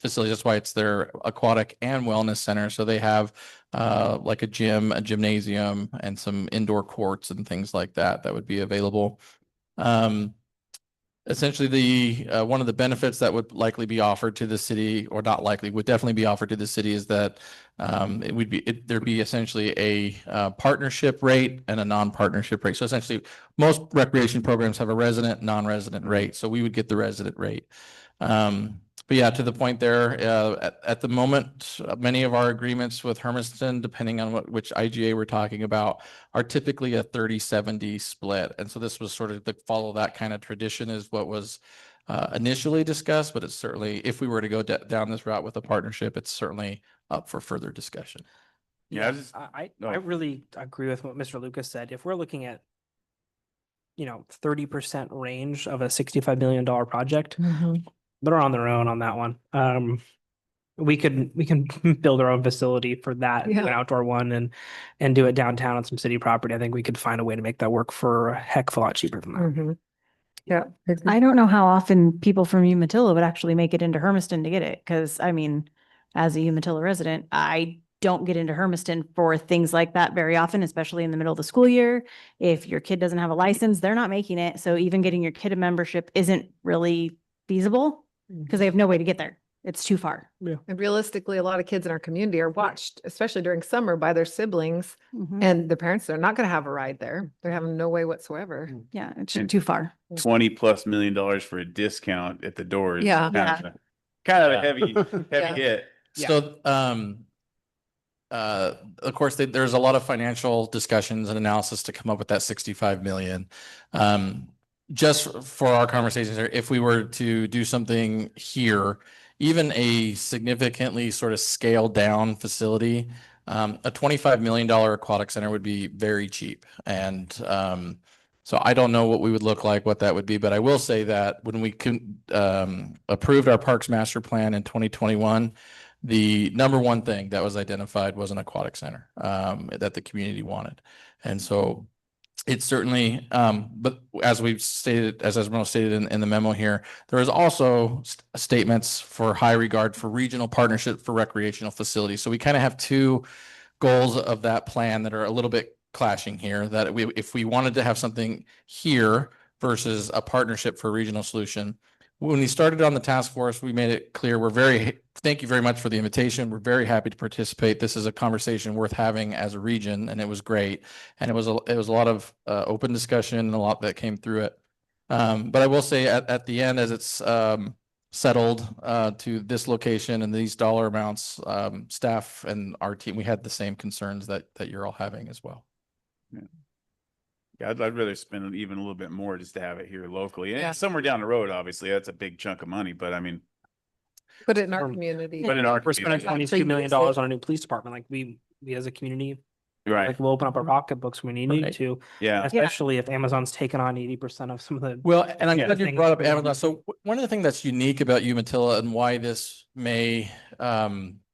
facilities. That's why it's their aquatic and wellness center. So they have like a gym, a gymnasium, and some indoor courts and things like that that would be available. Essentially, the one of the benefits that would likely be offered to the city, or not likely, would definitely be offered to the city, is that there'd be essentially a partnership rate and a non-partnership rate. So essentially, most recreation programs have a resident, non-resident rate. So we would get the resident rate. But yeah, to the point there, at the moment, many of our agreements with Hermiston, depending on which IGA we're talking about, are typically a 30-70 split. And so this was sort of to follow that kind of tradition is what was initially discussed, but it's certainly, if we were to go down this route with a partnership, it's certainly up for further discussion. Yeah, I really agree with what Mr. Lucas said. If we're looking at, 30% range of a $65 million project, they're on their own on that one. We can build our own facility for that, an outdoor one, and do it downtown on some city property. I think we could find a way to make that work for a heck of a lot cheaper than that. Yeah. I don't know how often people from Umatilla would actually make it into Hermiston to get it. Cause I mean, as a Umatilla resident, I don't get into Hermiston for things like that very often, especially in the middle of the school year. If your kid doesn't have a license, they're not making it. So even getting your kid a membership isn't really feasible because they have no way to get there. It's too far. Yeah. And realistically, a lot of kids in our community are watched, especially during summer, by their siblings and the parents. They're not going to have a ride there. They're having no way whatsoever. Yeah, it's too far. $20+ million for a discount at the doors. Yeah. Kind of a heavy hit. So, of course, there's a lot of financial discussions and analysis to come up with that 65 million. Just for our conversations here, if we were to do something here, even a significantly sort of scaled down facility, a $25 million aquatic center would be very cheap. And so I don't know what we would look like, what that would be, but I will say that when we approved our Parks Master Plan in 2021, the number one thing that was identified was an aquatic center that the community wanted. And so it's certainly, but as we've stated, as Esmeralda stated in the memo here, there is also statements for high regard for regional partnership for recreational facilities. So we kind of have two goals of that plan that are a little bit clashing here, that if we wanted to have something here versus a partnership for regional solution, when we started on the task force, we made it clear, thank you very much for the invitation. We're very happy to participate. This is a conversation worth having as a region, and it was great. And it was a lot of open discussion and a lot that came through it. But I will say at the end, as it's settled to this location and these dollar amounts, staff and our team, we had the same concerns that you're all having as well. Yeah, I'd rather spend even a little bit more just to have it here locally. And Yeah. somewhere down the road, obviously, that's a big chunk of money, but I mean, Put it in our community. but in our We're spending community, $22 million on a new police department. Like we as a community, right? like we'll open up our pocketbooks when we need Right. to, Yeah. especially if Amazon's taken on 80% of some of the. Well, and I'm Yeah. glad you things brought up going on. Amazon. So one of the things that's unique about Umatilla and why this may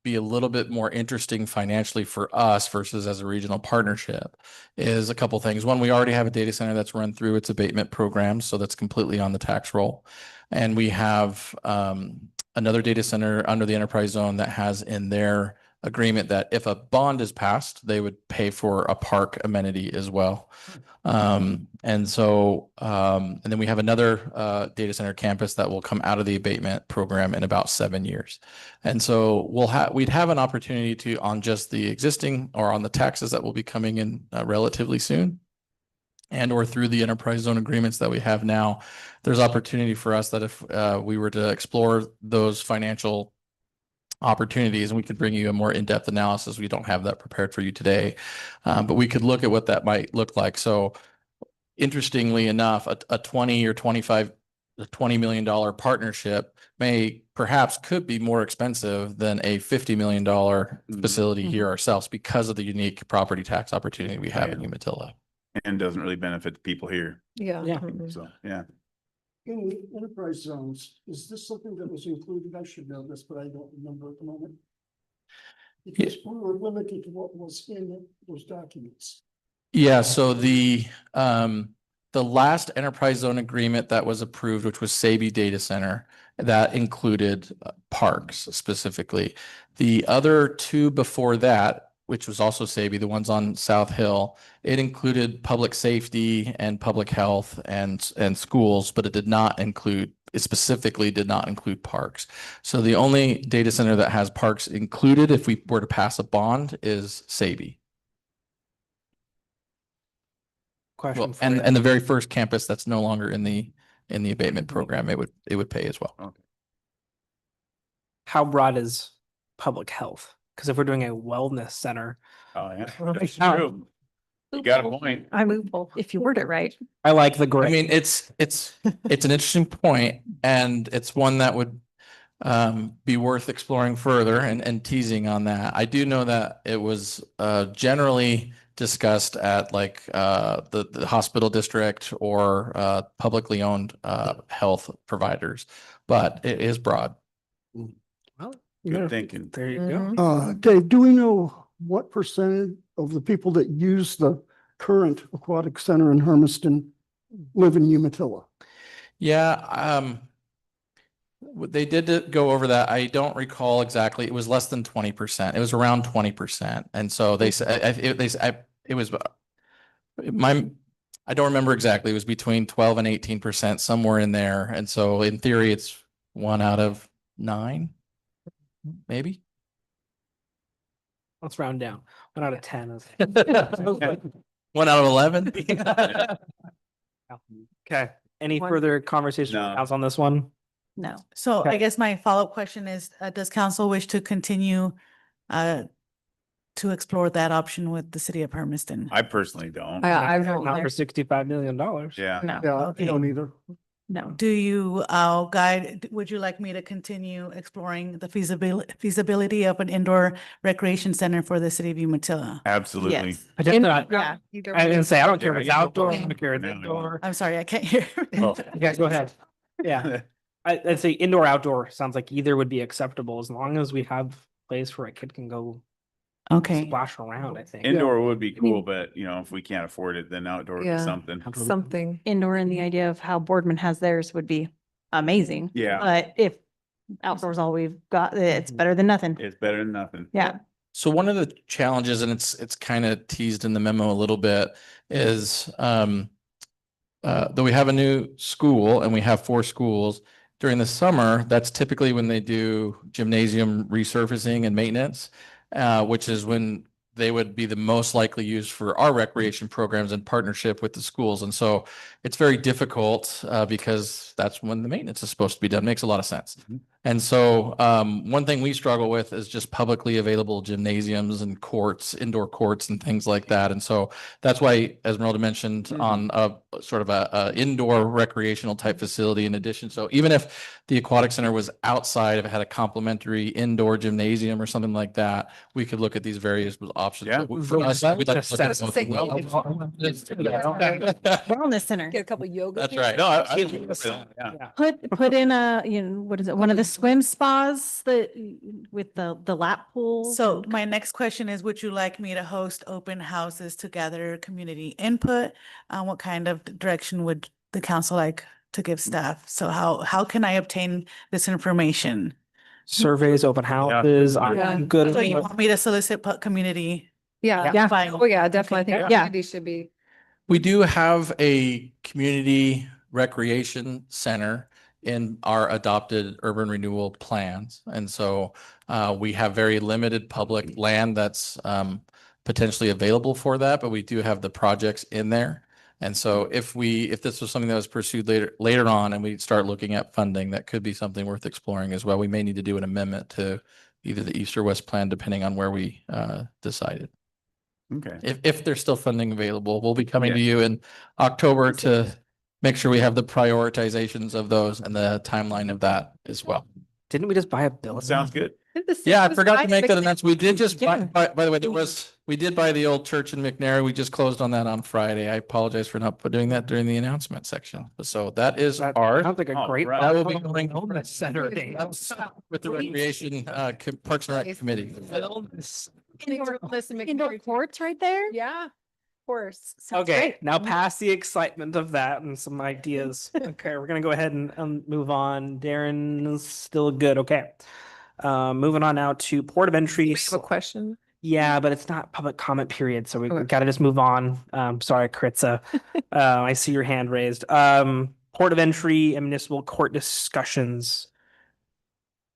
be a little bit more interesting financially for us versus as a regional partnership is a couple things. One, we already have a data center that's run through its abatement program, so that's completely on the tax roll. And we have another data center under the enterprise zone that has in their agreement that if a bond is passed, they would pay for a park amenity as well. And then we have another data center campus that will come out of the abatement program in about 7 years. And so we'd have an opportunity to, on just the existing or on the taxes that will be coming in relatively soon, and or through the enterprise zone agreements that we have now, there's opportunity for us that if we were to explore those financial opportunities, and we could bring you a more in-depth analysis. We don't have that prepared for you today, but we could look at what that might look like. So interestingly enough, a 20 or 25, $20 million partnership could be more expensive than a $50 million facility here ourselves because of the unique property tax opportunity we have in Umatilla. And doesn't really benefit the people here. Yeah. Yeah. So, yeah. In the enterprise zones, is this something that was included? I should know this, but I don't remember at the moment. Because we were limited to what was in those documents. Yeah, so the last enterprise zone agreement that was approved, which was Sabi Data Center, that included parks specifically. The other two before that, which was also Sabi, the ones on South Hill, it included public safety and public health and schools, but it specifically did not include parks. So the only data center that has parks included, if we were to pass a bond, is Sabi. Question Well, for you. and the very first campus that's no longer in the abatement program, it would pay as well. Okay. How broad is public health? Because if we're doing a wellness center, Oh, yeah. Right That's now. true. You got a point. I move, if you word it right. I like the gray. I mean, it's an interesting point, and it's one that would be worth exploring further and teasing on that. I do know that it was generally discussed at like the hospital district or publicly owned health providers, but it is broad. Well, Good thinking. there you Mhm. go. Dave, do we know what percentage of the people that use the current aquatic center in Hermiston live in Umatilla? Yeah, they did go over that. I don't recall exactly. It was less than 20%. It was around 20%. And so they said, it was, I don't remember exactly. It was between 12 and 18%, somewhere in there. And so in theory, it's 1 out of 9, maybe. Let's round down. 1 out of 10 is. 1 out of 11. Okay. Any One- further conversation No. on this one? No. So Okay. I guess my follow-up question is, does council wish to continue to explore that option with the city of Hermiston? I personally don't. I don't. Not for $65 million. Yeah. No. Yeah, I Okay. don't either. No. Do you, would you like me to continue exploring the feasibility of an indoor recreation center for the city of Umatilla? Absolutely. Yes. I just, Yeah. I didn't say, I don't care if Yeah, it's yeah. outdoor, I don't care if it's Yeah. indoor. I'm sorry, I can't hear. Oh. Yeah, go ahead. Yeah, I'd say indoor, outdoor sounds like either would be acceptable as long as we have a place where a kid can go Okay. splash around, I think. Indoor would be cool, but if we can't afford it, then outdoor would be Yeah. something. Something. Indoor and the idea of how Boardman has theirs would be amazing. Yeah. But if outdoors all we've got, it's better than nothing. It's better than nothing. Yeah. So one of the challenges, and it's kind of teased in the memo a little bit, is though we have a new school and we have 4 schools, During the summer, that's typically when they do gymnasium resurfacing and maintenance, which is when they would be the most likely used for our recreation programs in partnership with the schools. And so it's very difficult because that's when the maintenance is supposed to be done. Makes a lot of sense. And so one thing we struggle with is just publicly available gymnasiums and courts, indoor courts and things like that. And so that's why Esmeralda mentioned on a sort of a indoor recreational type facility in addition. So even if the aquatic center was outside, if it had a complimentary indoor gymnasium or something like that, we could look at these various options. Yeah. But for us, we'd like to look at both. Wellness center. Get a couple yoga. That's right. No, Yeah. Put in a, what is it? One of the swim spas that with the lap pool. So my next question is, would you like me to host open houses to gather community input? What kind of direction would the council like to give staff? So how can I obtain this information? Surveys, open houses. Yeah. I'm good. So you want me to solicit community? Yeah. Yeah. Fine. Oh, yeah, definitely. I think Yeah. community should be. We do have a community recreation center in our adopted urban renewal plans. And so we have very limited public land that's potentially available for that, but we do have the projects in there. And so if this was something that was pursued later on and we start looking at funding, that could be something worth exploring as well. We may need to do an amendment to either the east or west plan, depending on where we decided. Okay. If there's still funding available, we'll be coming to you in October to make sure we have the prioritizations of those and the timeline of that as well. Didn't we just buy a building? Sounds good. Yeah, I forgot to make that announcement. We did just buy, by the way, we did buy the old church in McNair. We just closed on that on Friday. I apologize for not doing that during the announcement section. So that is ours. Sounds like a Oh, great. right. That will be going wellness center. with the recreation, Parks and Rec committee. Indoor courts right there? Yeah, of course. Okay, now past the excitement of that and some ideas. Okay, we're gonna go ahead and move on. Darren is still good. Okay. Moving on now to port of entry. We have a question. Yeah, but it's not public comment period, so we Okay. gotta just move on. Sorry, Kritza. I see your hand raised. Port of entry and municipal court discussions.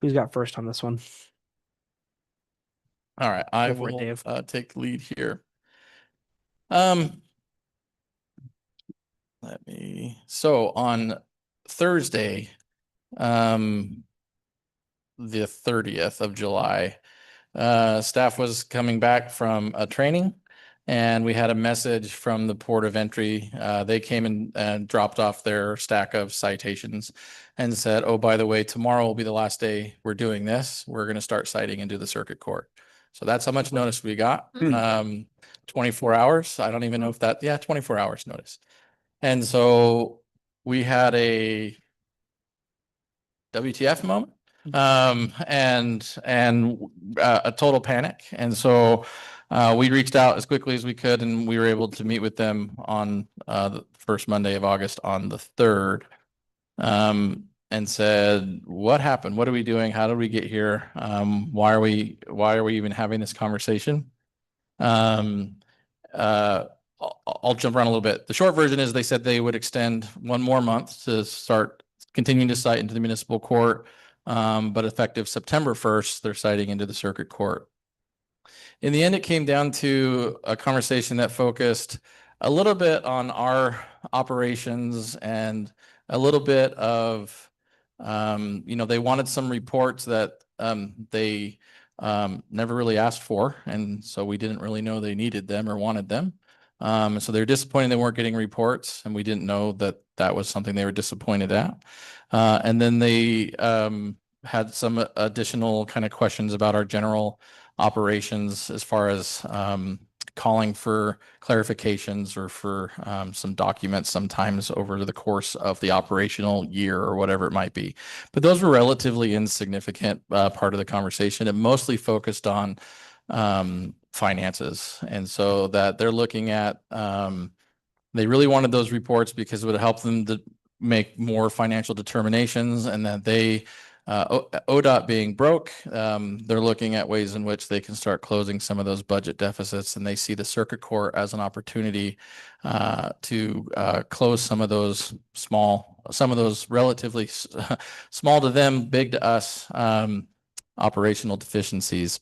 Who's got first on this one? All right, I Go for it, will Dave. take the lead here. So on Thursday, the 30th of July, staff was coming back from a training and we had a message from the port of entry. They came in and dropped off their stack of citations and said, oh, by the way, tomorrow will be the last day we're doing this. We're going to start citing into the circuit court. So that's how much notice we got. 24 hours. I don't even know if 24 hours notice. And so we had a WTF moment, and a total panic. And so we reached out as quickly as we could, and we were able to meet with them on the first Monday of August on the 3rd, and said, what happened? What are we doing? How did we get here? Why are we even having this conversation? I'll jump around a little bit. The short version is they said they would extend one more month to start continuing to cite into the municipal court. But effective September 1st, they're citing into the circuit court. In the end, it came down to a conversation that focused a little bit on our operations and a little bit of, they wanted some reports that they never really asked for. And so we didn't really know they needed them or wanted them. So they're disappointed they weren't getting reports, and we didn't know that that was something they were disappointed at. And then they had some additional kind of questions about our general operations as far as calling for clarifications or for some documents sometimes over the course of the operational year or whatever it might be. But those were relatively insignificant part of the conversation. It mostly focused on finances. And so that they're looking at, they really wanted those reports because it would help them to make more financial determinations, and that they ODOT being broke, they're looking at ways in which they can start closing some of those budget deficits, and they see the circuit court as an opportunity to close some of those relatively small to them, big to us, operational deficiencies.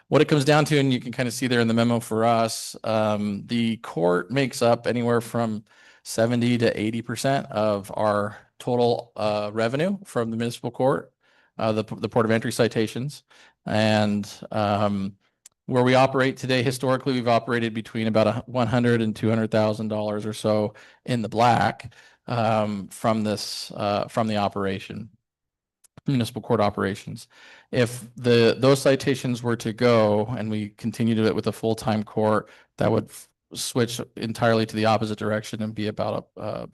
What it comes down to, and you can kind of see there in the memo for us, the court makes up anywhere from 70 to 80% of our total revenue from the municipal court, the Port of Entry citations. And where we operate today, historically, we've operated between about $100,000 and $200,000 or so in the black from the operation, municipal court operations. If those citations were to go and we continue to do it with a full-time court, that would switch entirely to the opposite direction and be about a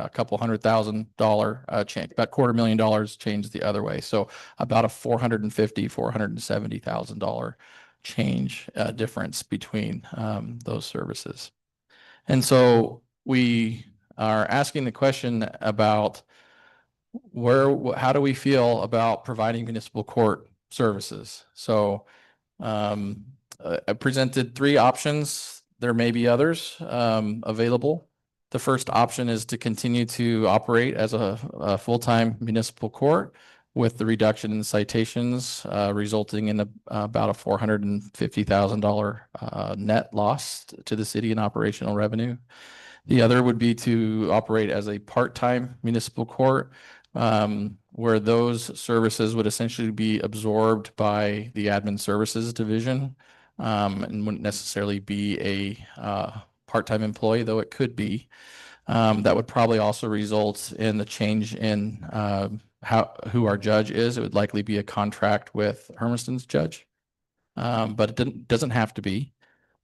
couple $100,000 change, about $250,000 change the other way. So about a $470,000 change difference between those services. And so we are asking the question about how do we feel about providing municipal court services? So I presented 3 options. There may be others available. The first option is to continue to operate as a full-time municipal court with the reduction in citations resulting in about a $450,000 net loss to the city in operational revenue. The other would be to operate as a part-time municipal court where those services would essentially be absorbed by the admin services division and wouldn't necessarily be a part-time employee, though it could be. That would probably also result in the change in who our judge is. It would likely be a contract with Hermiston's judge, but it doesn't have to be.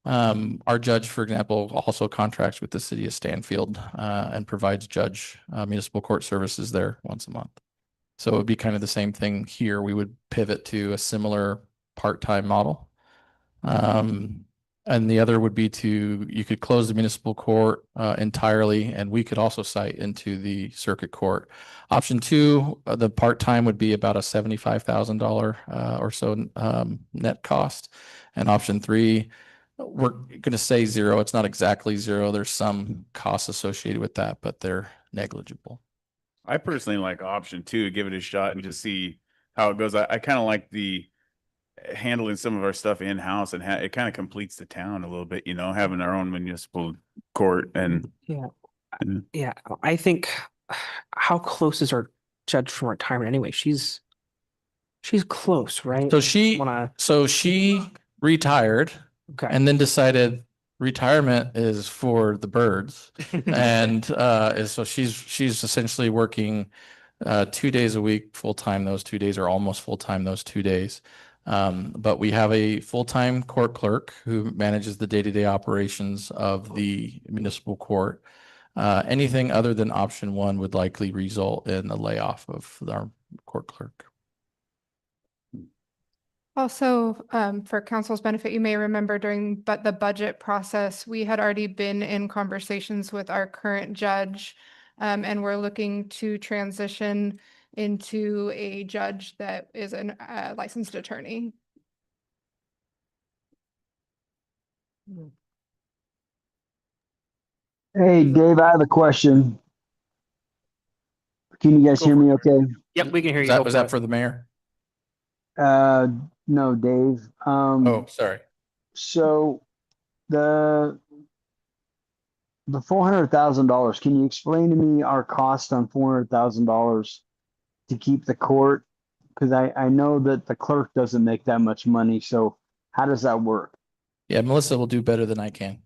Our judge, for example, also contracts with the city of Stanfield and provides judge municipal court services there once a month. So it would be kind of the same thing here. We would pivot to a similar part-time model. And the other would be you could close the municipal court entirely, and we could also cite into the circuit court. Option 2, the part-time would be about a $75,000 or so net cost. And option 3, we're going to say 0. It's not exactly 0. There's some costs associated with that, but they're negligible. I personally like option 2, give it a shot and just see how it goes. I kind of like the handling some of our stuff in-house, and it kind of completes the town a little bit, having our own municipal court. And yeah, I think, how close is our judge from retirement anyway? She's close, right? So she retired. Okay. And then decided retirement is for the birds. And so she's essentially working 2 days a week full-time. Those 2 days are almost full-time those 2 days. But we have a full-time court clerk who manages the day-to-day operations of the municipal court. Anything other than option 1 would likely result in the layoff of our court clerk. Also, for council's benefit, you may remember during the budget process, we had already been in conversations with our current judge, and we're looking to transition into a judge that is a licensed attorney. Hey, Dave, I have a question. Can you guys hear me okay? Yep, we can hear you. Was that for the mayor? No, Dave. Oh, sorry. So the $400,000, can you explain to me our cost on $400,000 to keep the court? Because I know that the clerk doesn't make that much money. So how does that work? Yeah, Melissa will do better than I can.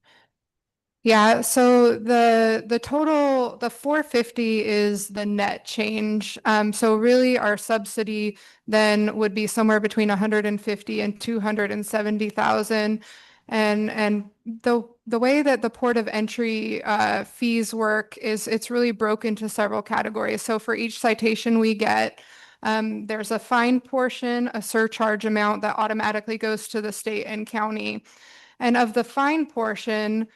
Yeah, so the total, the 450 is the net change. So really our subsidy then would be somewhere between 150 and 270,000. And the way that the port of entry fees work is it's really broken into several categories. So for each citation we get, there's a fine portion, a surcharge amount that automatically goes to the state and county. And of the fine portion,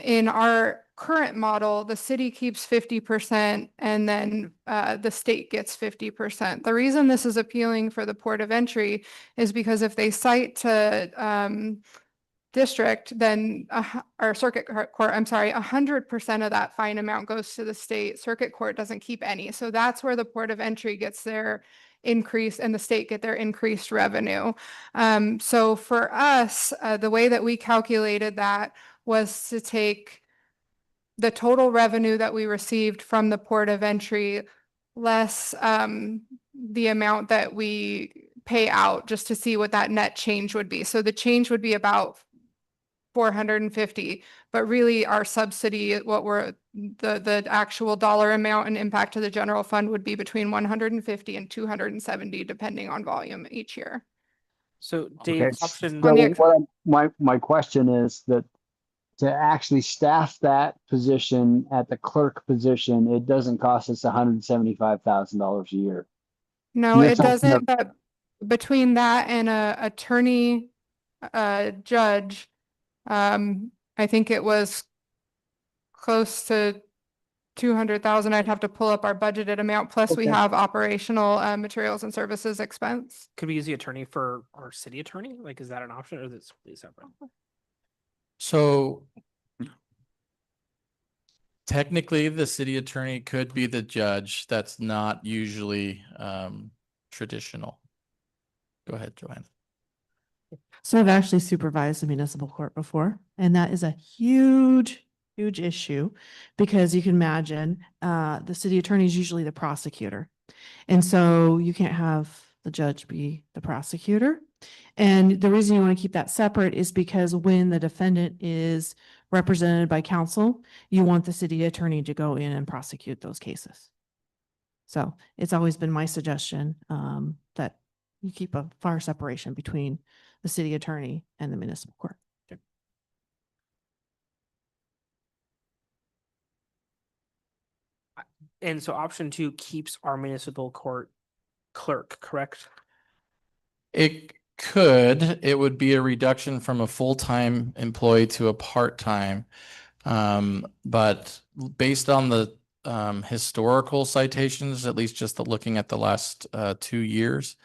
in our current model, the city keeps 50% and then the state gets 50%. The reason this is appealing for the port of entry is because if they cite to district, then or circuit court, I'm sorry, 100% of that fine amount goes to the state. Circuit court doesn't keep any. So that's where the port of entry gets their increase and the state get their increased revenue. So for us, the way that we calculated that was to take the total revenue that we received from the port of entry less the amount that we pay out, just to see what that net change would be. So the change would be about 450, but really our subsidy, what we're the actual dollar amount and impact to the general fund would be between 150 and 270, depending on volume each year. So Dave, Okay, option. so my question is that to actually staff that position at the clerk position, it doesn't cost us $175,000 a year. No, You're it talking doesn't, but between that and a attorney, judge, I think it was close to 200,000. I'd have to pull up our budgeted amount. Plus we Okay. have operational, materials and services expense. Could we use the attorney for our city attorney? Like, is that an option or is it completely separate? So technically, the city attorney could be the judge. That's not usually traditional. Go ahead, Joanna. So I've actually supervised the municipal court before, and that is a huge, huge issue because you can imagine the city attorney is usually the prosecutor. And so you can't have the judge be the prosecutor. And the reason you want to keep that separate is because when the defendant is represented by counsel, you want the city attorney to go in and prosecute those cases. So it's always been my suggestion that you keep a far separation between the city attorney and the municipal court. And so option 2 keeps our municipal court clerk, correct? It could. It would be a reduction from a full-time employee to a part-time. But based on the historical citations, at least just looking at the last 2 years,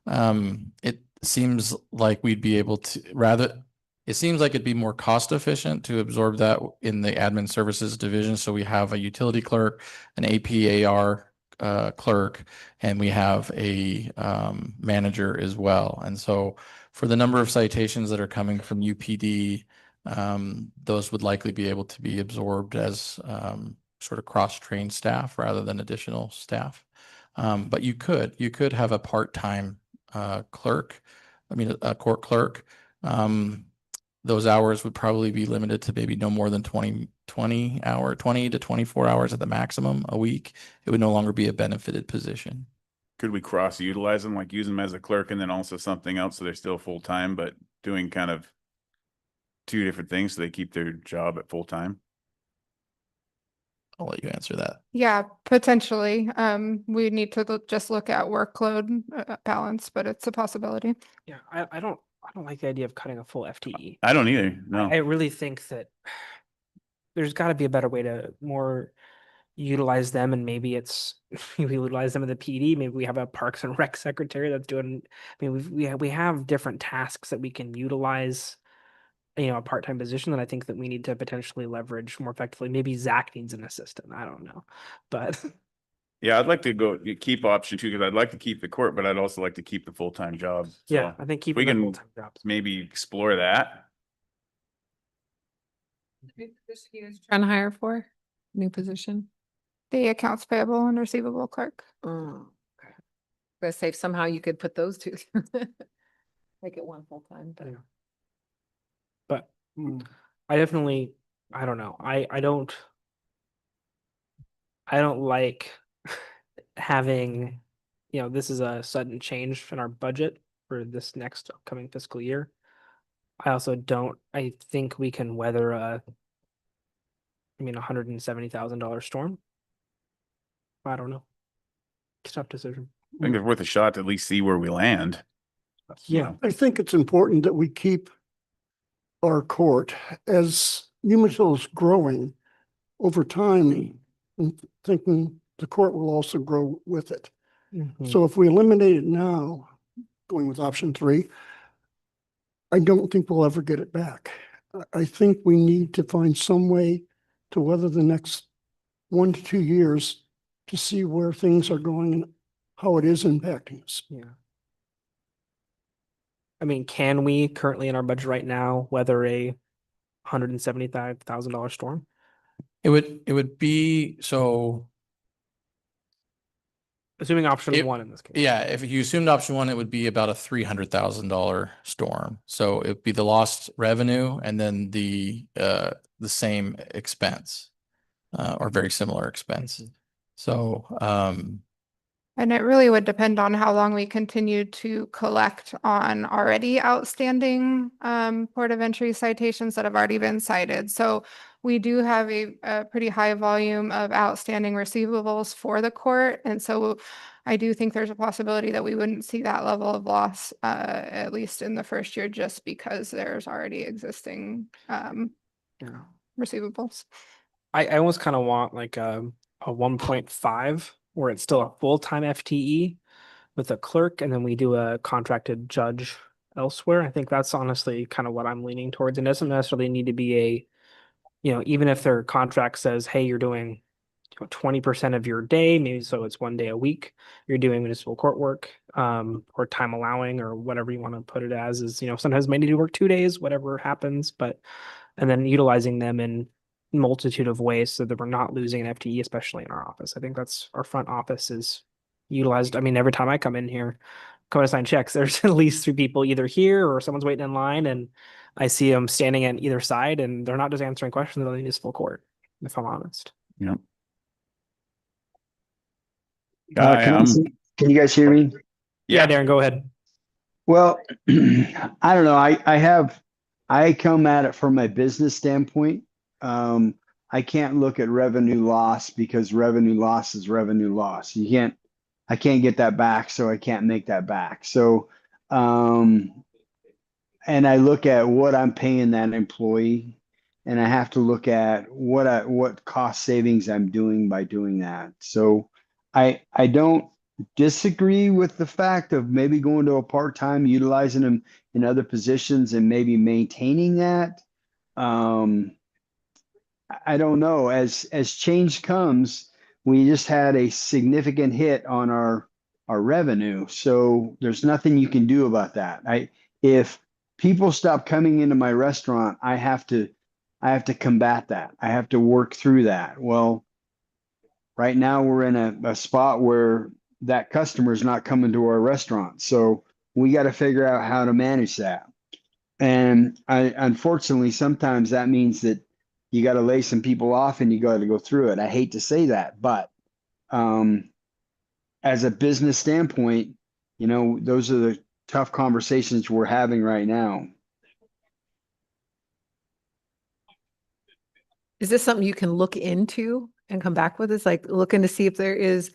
it seems like we'd be able to it seems like it'd be more cost efficient to absorb that in the admin services division. So we have a utility clerk, an APAR clerk, and we have a manager as well. And so for the number of citations that are coming from UPD, those would likely be able to be absorbed as sort of cross-trained staff rather than additional staff. But you could have a part-time clerk, a court clerk. Those hours would probably be limited to maybe no more than 20 to 24 hours at the maximum a week. It would no longer be a benefited position. Could we cross utilize them, like use them as a clerk and then also something else so they're still full time, but doing kind of 2 different things so they keep their job at full time? I'll let you answer that. Yeah, potentially. We need to just look at workload balance, but it's a possibility. Yeah, I don't like the idea of cutting a full FTE. I don't either. No. I really think that there's got to be a better way to more utilize them, and maybe it's we utilize them in the PD. Maybe we have a Parks and Rec secretary that's doing. I mean, we have different tasks that we can utilize. A part-time position that I think that we need to potentially leverage more effectively. Maybe Zach needs an assistant. I don't know, but Yeah, I'd like to keep option 2 because I'd like to keep the court, but I'd also like to keep the full-time job. yeah, So I think we keeping the can full-time jobs. maybe explore that. Trying to hire for new position. The accounts payable and receivable clerk. Oh, okay. Let's say if somehow you could put those two. Make it one full time, but. Yeah. But I definitely, I don't know. I don't like having, this is a sudden change in our budget for this next upcoming fiscal year. I think we can weather $170,000 storm. I don't know. Tough decision. I think it's worth a shot to at least see where we land. Yeah. I think it's important that we keep our court as Umatilla is growing. over time, I'm thinking the court will also grow with it. Mhm. So if we eliminate it now, going with option 3, I don't think we'll ever get it back. I think we need to find some way to weather the next 1 to 2 years to see where things are going and how it is impacting us. Yeah. I mean, can we currently in our budget right now weather a $175,000 storm? It would be, so Assuming option It- 1 in this case. yeah, if you assumed option 1, it would be about a $300,000 storm. So it'd be the lost revenue and then the same expense, or very similar expense. So, And it really would depend on how long we continue to collect on already outstanding port of entry citations that have already been cited. So we do have a pretty high volume of outstanding receivables for the court. And so I do think there's a possibility that we wouldn't see that level of loss, at least in the first year, just because there's already existing receivables. I almost kind of want like a 1.5 where it's still a full-time FTE with a clerk, and then we do a contracted judge elsewhere. I think that's honestly kind of what I'm leaning towards. It doesn't necessarily need to be a, even if their contract says, hey, you're doing 20% of your day, maybe so it's 1 day a week, you're doing municipal court work, or time allowing, or whatever you want to put it as, is, sometimes may need to work 2 days, whatever happens, and then utilizing them in multitude of ways so that we're not losing an FTE, especially in our office. I think that's our front office is utilized. I mean, every time I come in here, come to sign checks, there's at least 3 people either here or someone's waiting in line, and I see them standing at either side, and they're not just answering questions on the municipal court, if I'm honest. Yep. Can you guys hear me? Yeah, Darren, go ahead. Well, I don't know. I come at it from a business standpoint. I can't look at revenue loss because revenue loss is revenue loss. I can't get that back, so I can't make that back. So, and I look at what I'm paying that employee, and I have to look at what cost savings I'm doing by doing that. So I don't disagree with the fact of maybe going to a part-time, utilizing them in other positions and maybe maintaining that. I don't know. As change comes, we just had a significant hit on our revenue. So there's nothing you can do about that. If people stop coming into my restaurant, I have to combat that. I have to work through that. Well, right now we're in a spot where that customer is not coming to our restaurant. So we got to figure out how to manage that. And unfortunately, sometimes that means that you got to lay some people off and you got to go through it. I hate to say that, but as a business standpoint, those are the tough conversations we're having right now. Is this something you can look into and come back with? It's like looking to see if there is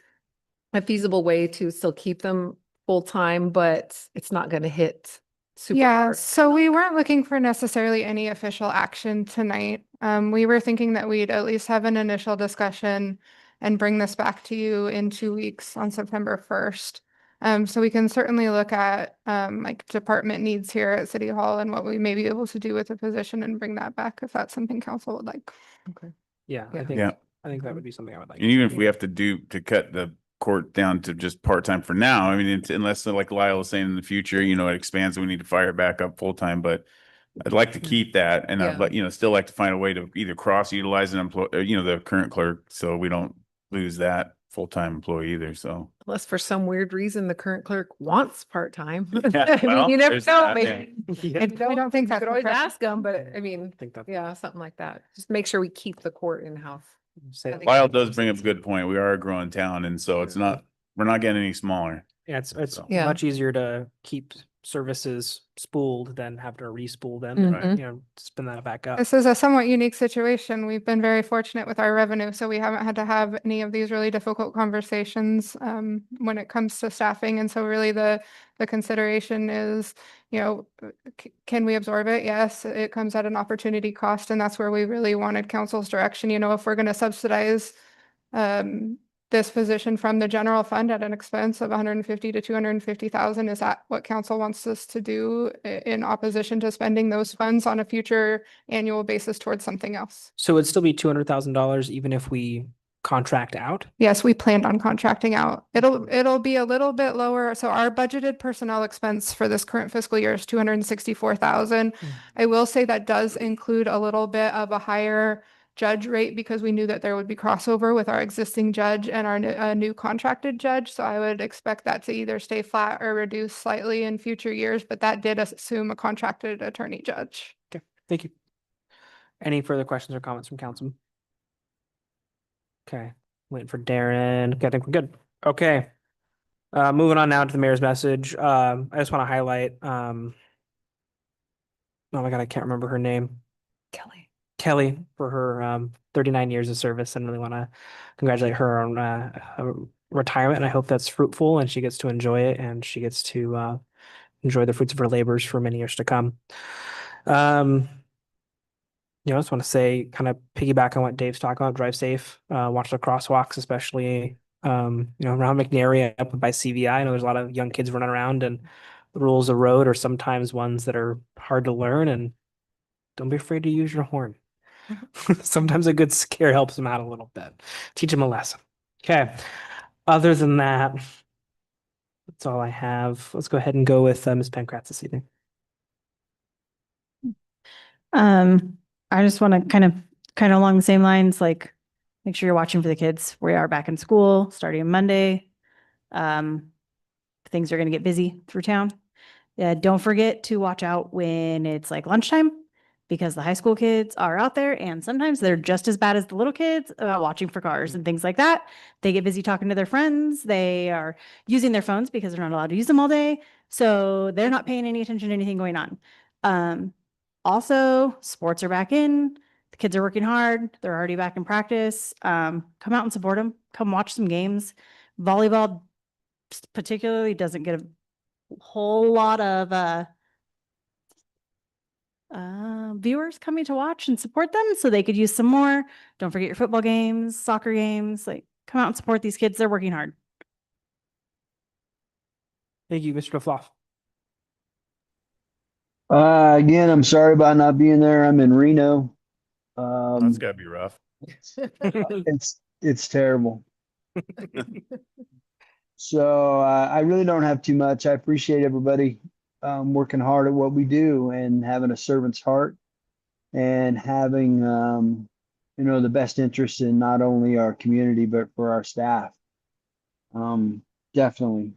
a feasible way to still keep them full-time, but it's not going to hit super Yeah, hard. so we weren't looking for necessarily any official action tonight. We were thinking that we'd at least have an initial discussion and bring this back to you in 2 weeks on September 1st. So we can certainly look at like department needs here at City Hall and what we may be able to do with the position and bring that back if that's something council would like. Okay. Yeah, Yeah. I think that would be something I would like. And even if we have to cut the court down to just part-time for now, I mean, unless like Lyle was saying in the future, it expands and we need to fire it back up full-time, but I'd like to keep that, and I'd still like to find a way to either cross-utilize an employee, the current clerk, so we don't lose that full-time employee either, so. Unless for some weird reason the current clerk wants part-time. Yeah, I well, mean, you never there's know. that, Maybe. Yeah. And I don't think you that's could the always pressure. ask them, but I mean, I think that yeah, something like that. Just make sure we keep the court in-house. say I think- Lyle does bring up a good point. We are a growing town, and so we're not getting any smaller. Yeah, it's So. Yeah. much easier to keep services spooled, then have to re-spool them, Mhm. and, spin that back up. This is a somewhat unique situation. We've been very fortunate with our revenue, so we haven't had to have any of these really difficult conversations when it comes to staffing. And so really the consideration is, can we absorb it? Yes, it comes at an opportunity cost, and that's where we really wanted council's direction. If we're going to subsidize this position from the general fund at an expense of 150 to 250,000. Is that what council wants us to do in opposition to spending those funds on a future annual basis towards something else? So it'd still be $200,000 even if we contract out? Yes, we planned on contracting out. It'll be a little bit lower. So our budgeted personnel expense for this current fiscal year is 264,000. I will say that does include a little bit of a higher judge rate because we knew that there would be crossover with our existing judge and our new contracted judge. So I would expect that to either stay flat or reduce slightly in future years, but that did assume a contracted attorney judge. Okay, thank you. Any further questions or comments from council? Okay, waiting for Darren. Okay, I think we're good. Okay. Moving on now to the mayor's message. I just want to highlight, oh my God, I can't remember her name. Kelly for her 39 years of service, and really want to congratulate her on her retirement. And I hope that's fruitful and she gets to enjoy it and she gets to enjoy the fruits of her labors for many years to come. I just want to say, kind of piggyback on what Dave's talking about, drive safe, watch the crosswalks, especially around McNary up by CVI. I know there's a lot of young kids running around, and the rules of road are sometimes ones that are hard to learn, and don't be afraid to use your horn. Sometimes a good scare helps them out a little bit. Teach them a lesson. Okay. Other than that, that's all I have. Let's go ahead and go with Ms. Pankratz this evening. I just want to kind of along the same lines, like make sure you're watching for the kids. We are back in school starting Monday. Things are going to get busy through town. Don't forget to watch out when it's like lunchtime, because the high school kids are out there and sometimes they're just as bad as the little kids about watching for cars and things like that. They get busy talking to their friends. They are using their phones because they're not allowed to use them all day. So they're not paying any attention to anything going on. Also, sports are back in. The kids are working hard. They're already back in practice. Come out and support them. Come watch some games. Volleyball particularly doesn't get a whole lot of viewers coming to watch and support them, so they could use some more. Don't forget your football games, soccer games. Like, come out and support these kids. They're working hard. Thank you, Mr. DeFloff. Again, I'm sorry about not being there. I'm in Reno. That's gotta be rough. It's terrible. So I really don't have too much. I appreciate everybody working hard at what we do and having a servant's heart and having the best interest in not only our community but for our staff. Definitely.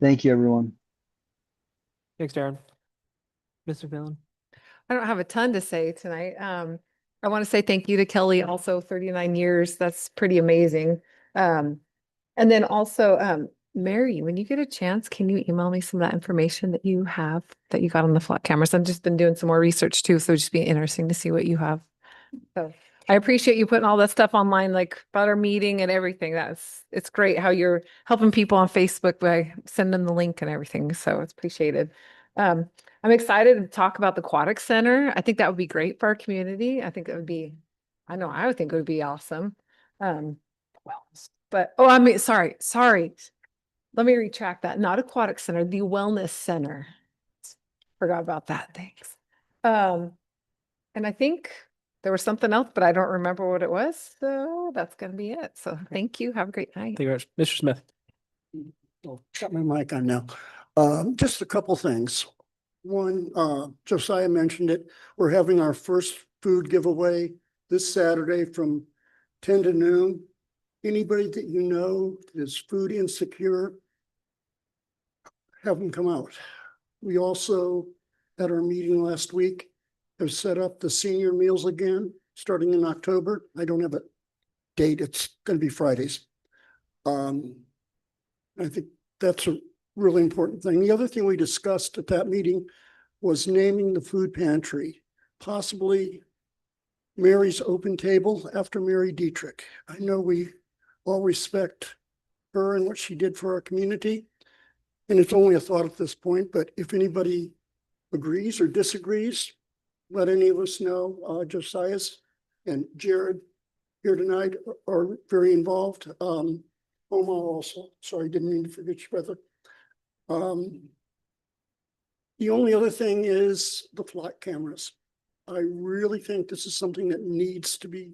Thank you, everyone. Thanks, Darren. Mr. Phelan. I don't have a ton to say tonight. I want to say thank you to Kelly, also 39 years. That's pretty amazing. And then also, Mary, when you get a chance, can you email me some of that information that you have that you got on the flat cameras? I've just been doing some more research too, so it'd just be interesting to see what you have. So I appreciate you putting all that stuff online, like about our meeting and everything. It's great how you're helping people on Facebook by sending them the link and everything. So it's appreciated. I'm excited to talk about the Aquatic Center. I think that would be great for our community. I think that would be, I would think it would be awesome. Sorry. Let me retract that. Not Aquatic Center, the Wellness Center. Forgot about that. Thanks. And I think there was something else, but I don't remember what it was. So that's going to be it. So thank you. Have a great night. Thank you very much. Mr. Smith. Oh, got my mic on now. Just a couple things. One, Josiah mentioned it. We're having our first food giveaway this Saturday from 10 to noon. Anybody that you know that is food insecure, have them come out. We also, at our meeting last week, have set up the senior meals again, starting in October. I don't have a date. It's going to be Fridays. I think that's a really important thing. The other thing we discussed at that meeting was naming the food pantry, possibly Mary's Open Table after Mary Dietrich. I know we all respect her and what she did for our community. And it's only a thought at this point, but if anybody agrees or disagrees, let any of us know. Josiah's and Jared here tonight are very involved. Oma also, sorry, didn't mean to forget your brother. The only other thing is the flock cameras. I really think this is something that needs to be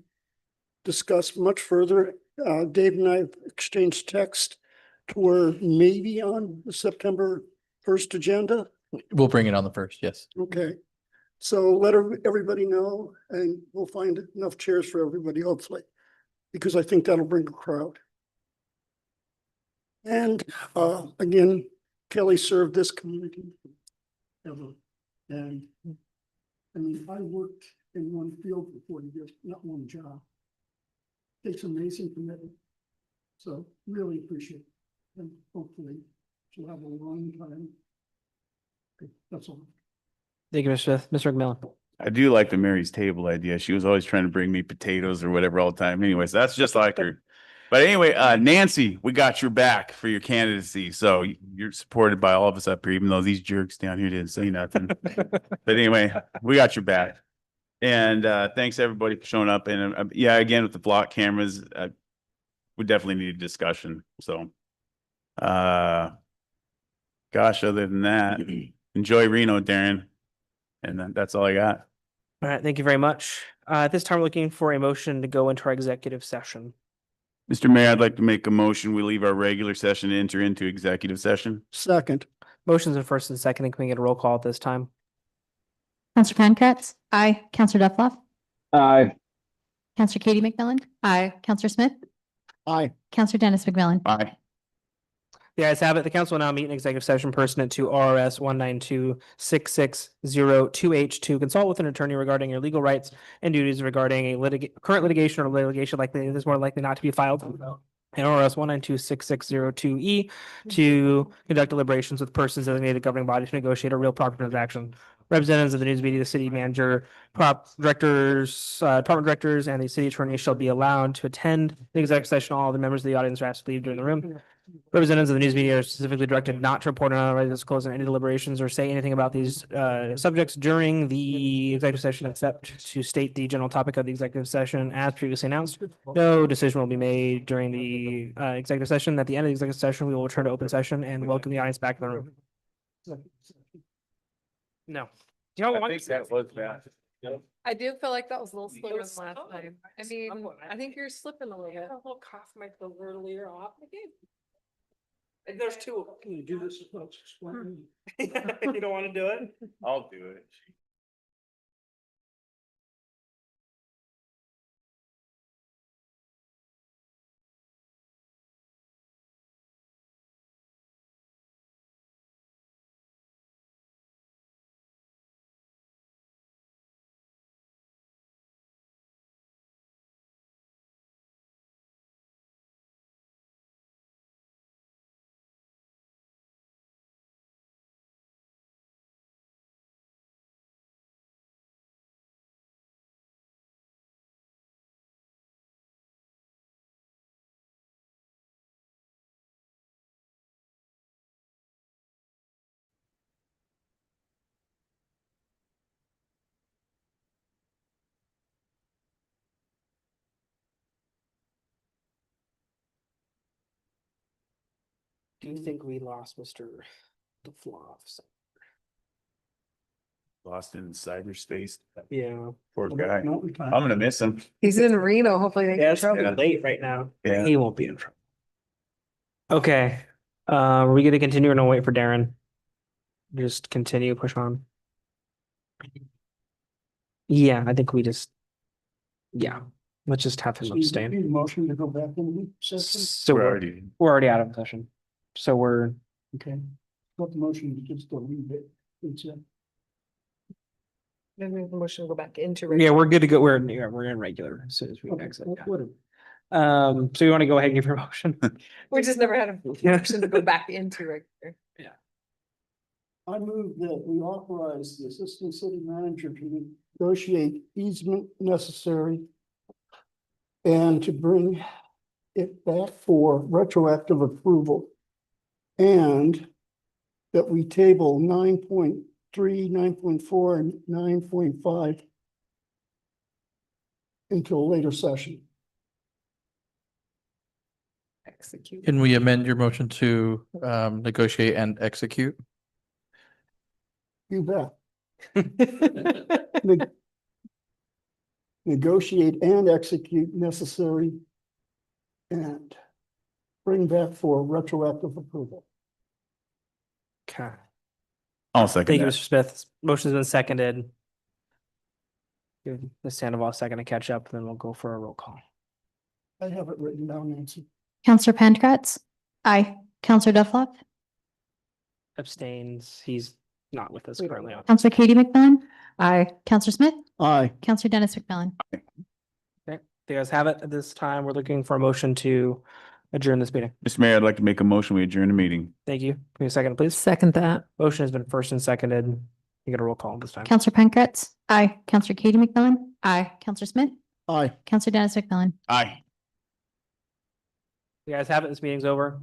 discussed much further. Dave and I have exchanged text to where maybe on the September 1st agenda. We'll bring it on the first, yes. Okay. So let everybody know and we'll find enough chairs for everybody, hopefully, because I think that'll bring a crowd. And again, Kelly served this community ever. And I mean, I worked in one field for 40 years, not one job. Takes amazing commitment. So really appreciate it. And hopefully she'll have a long time. Okay, that's all. Thank you, Mr. Smith. Mr. McMillan. I do like the Mary's Table idea. She was always trying to bring me potatoes or whatever all the time. Anyways, that's just like her. But anyway, Nancy, we got your back for your candidacy. So you're supported by all of us up here, even though these jerks down here didn't say nothing. But anyway, we got your back. And thanks everybody for showing up. And yeah, again, with the block cameras, we definitely need a discussion. So, gosh, other than that, enjoy Reno, Darren. And that's all I got. All right, thank you very much. At this time, we're looking for a motion to go into our executive session. Mr. Mayor, I'd like to make a motion. We leave our regular session and enter into executive session. Second. Motions in first and second, and can we get a roll call at this time? Counselor Pankratz, Aye. Counselor Duffloff, Aye. Counselor Katie McMillan, Aye. Counselor Smith, Aye. Counselor Dennis McMillan. Aye. The ayes have it. The council will now meet in executive session pursuant to RS 192-660-2H to consult with an attorney regarding your legal rights and duties regarding a current litigation or litigation likely is more likely not to be filed. And RS 192-660-2E to conduct deliberations with persons designated governing body to negotiate a real property transaction. Representatives of the news media, the city manager, directors, department directors, and the city attorney shall be allowed to attend the executive session. All the members of the audience are asked to leave during the room. Representatives of the news media are specifically directed not to report on otherwise disclose any deliberations or say anything about these subjects during the executive session, except to state the general topic of the executive session as previously announced. No decision will be made during the executive session. At the end of the executive session, we will return to open session and welcome the audience back in the room. No. Do you know what? that was bad. I do feel like that was a little slower than last time. I mean, I think you're slipping a little bit. A little cough my throat earlier off. And there's two. Can you do this? You don't want to do it? I'll do it. Do you think we lost Mr. DeFloff? Lost in cyberspace. Yeah. Poor guy. I'm gonna miss him. He's in Reno. Hopefully they Yeah, can it's trouble. late right now. Yeah. He won't be in trouble. Okay. Are we gonna continue or no wait for Darren? Just continue, push on. Yeah, I think we just. Yeah, let's just have him abstain. Motion to go back in session. So We're already. we're already out of session. So we're, Okay. Got the motion to just go leave it. It's Then we have a motion to go back into. yeah, we're good to go. We're in regular as soon as we okay. exit. Yeah. Whatever. So you want to go ahead and give your motion? We just never had a Yeah. motion to go back into regular. I move that we authorize the assistant city manager to negotiate easement necessary and to bring it back for retroactive approval. And that we table 9.3, 9.4, and 9.5 until a later session. Execute. Can we amend your motion to negotiate and execute? You bet. Neg- Negotiate and execute necessary and bring back for retroactive approval. Okay. I'll second Thank you, that. Mr. Smith. Motion's been seconded. Give Ms. Sandoval a second to catch up, then we'll go for a roll call. I have it written down, Nancy. Counselor Pankratz? Aye. Counselor Dufflock? Abstains. He's not with us We don't currently. know. on. Counselor Katie McMillan? Aye. Counselor Smith? Aye. Counselor Dennis McMillan? Okay, you guys have it at this time. We're looking for a motion to adjourn this meeting. Mr. Mayor, I'd like to make a motion. We adjourn the meeting. Thank you. Give me a second, please. Second that. Motion has been first and seconded. You get a roll call this time. Counselor Pankratz? Aye. Counselor Katie McMillan? Aye. Counselor Smith? Aye. Counselor Dennis McMillan? Aye. You guys have it. This meeting's over.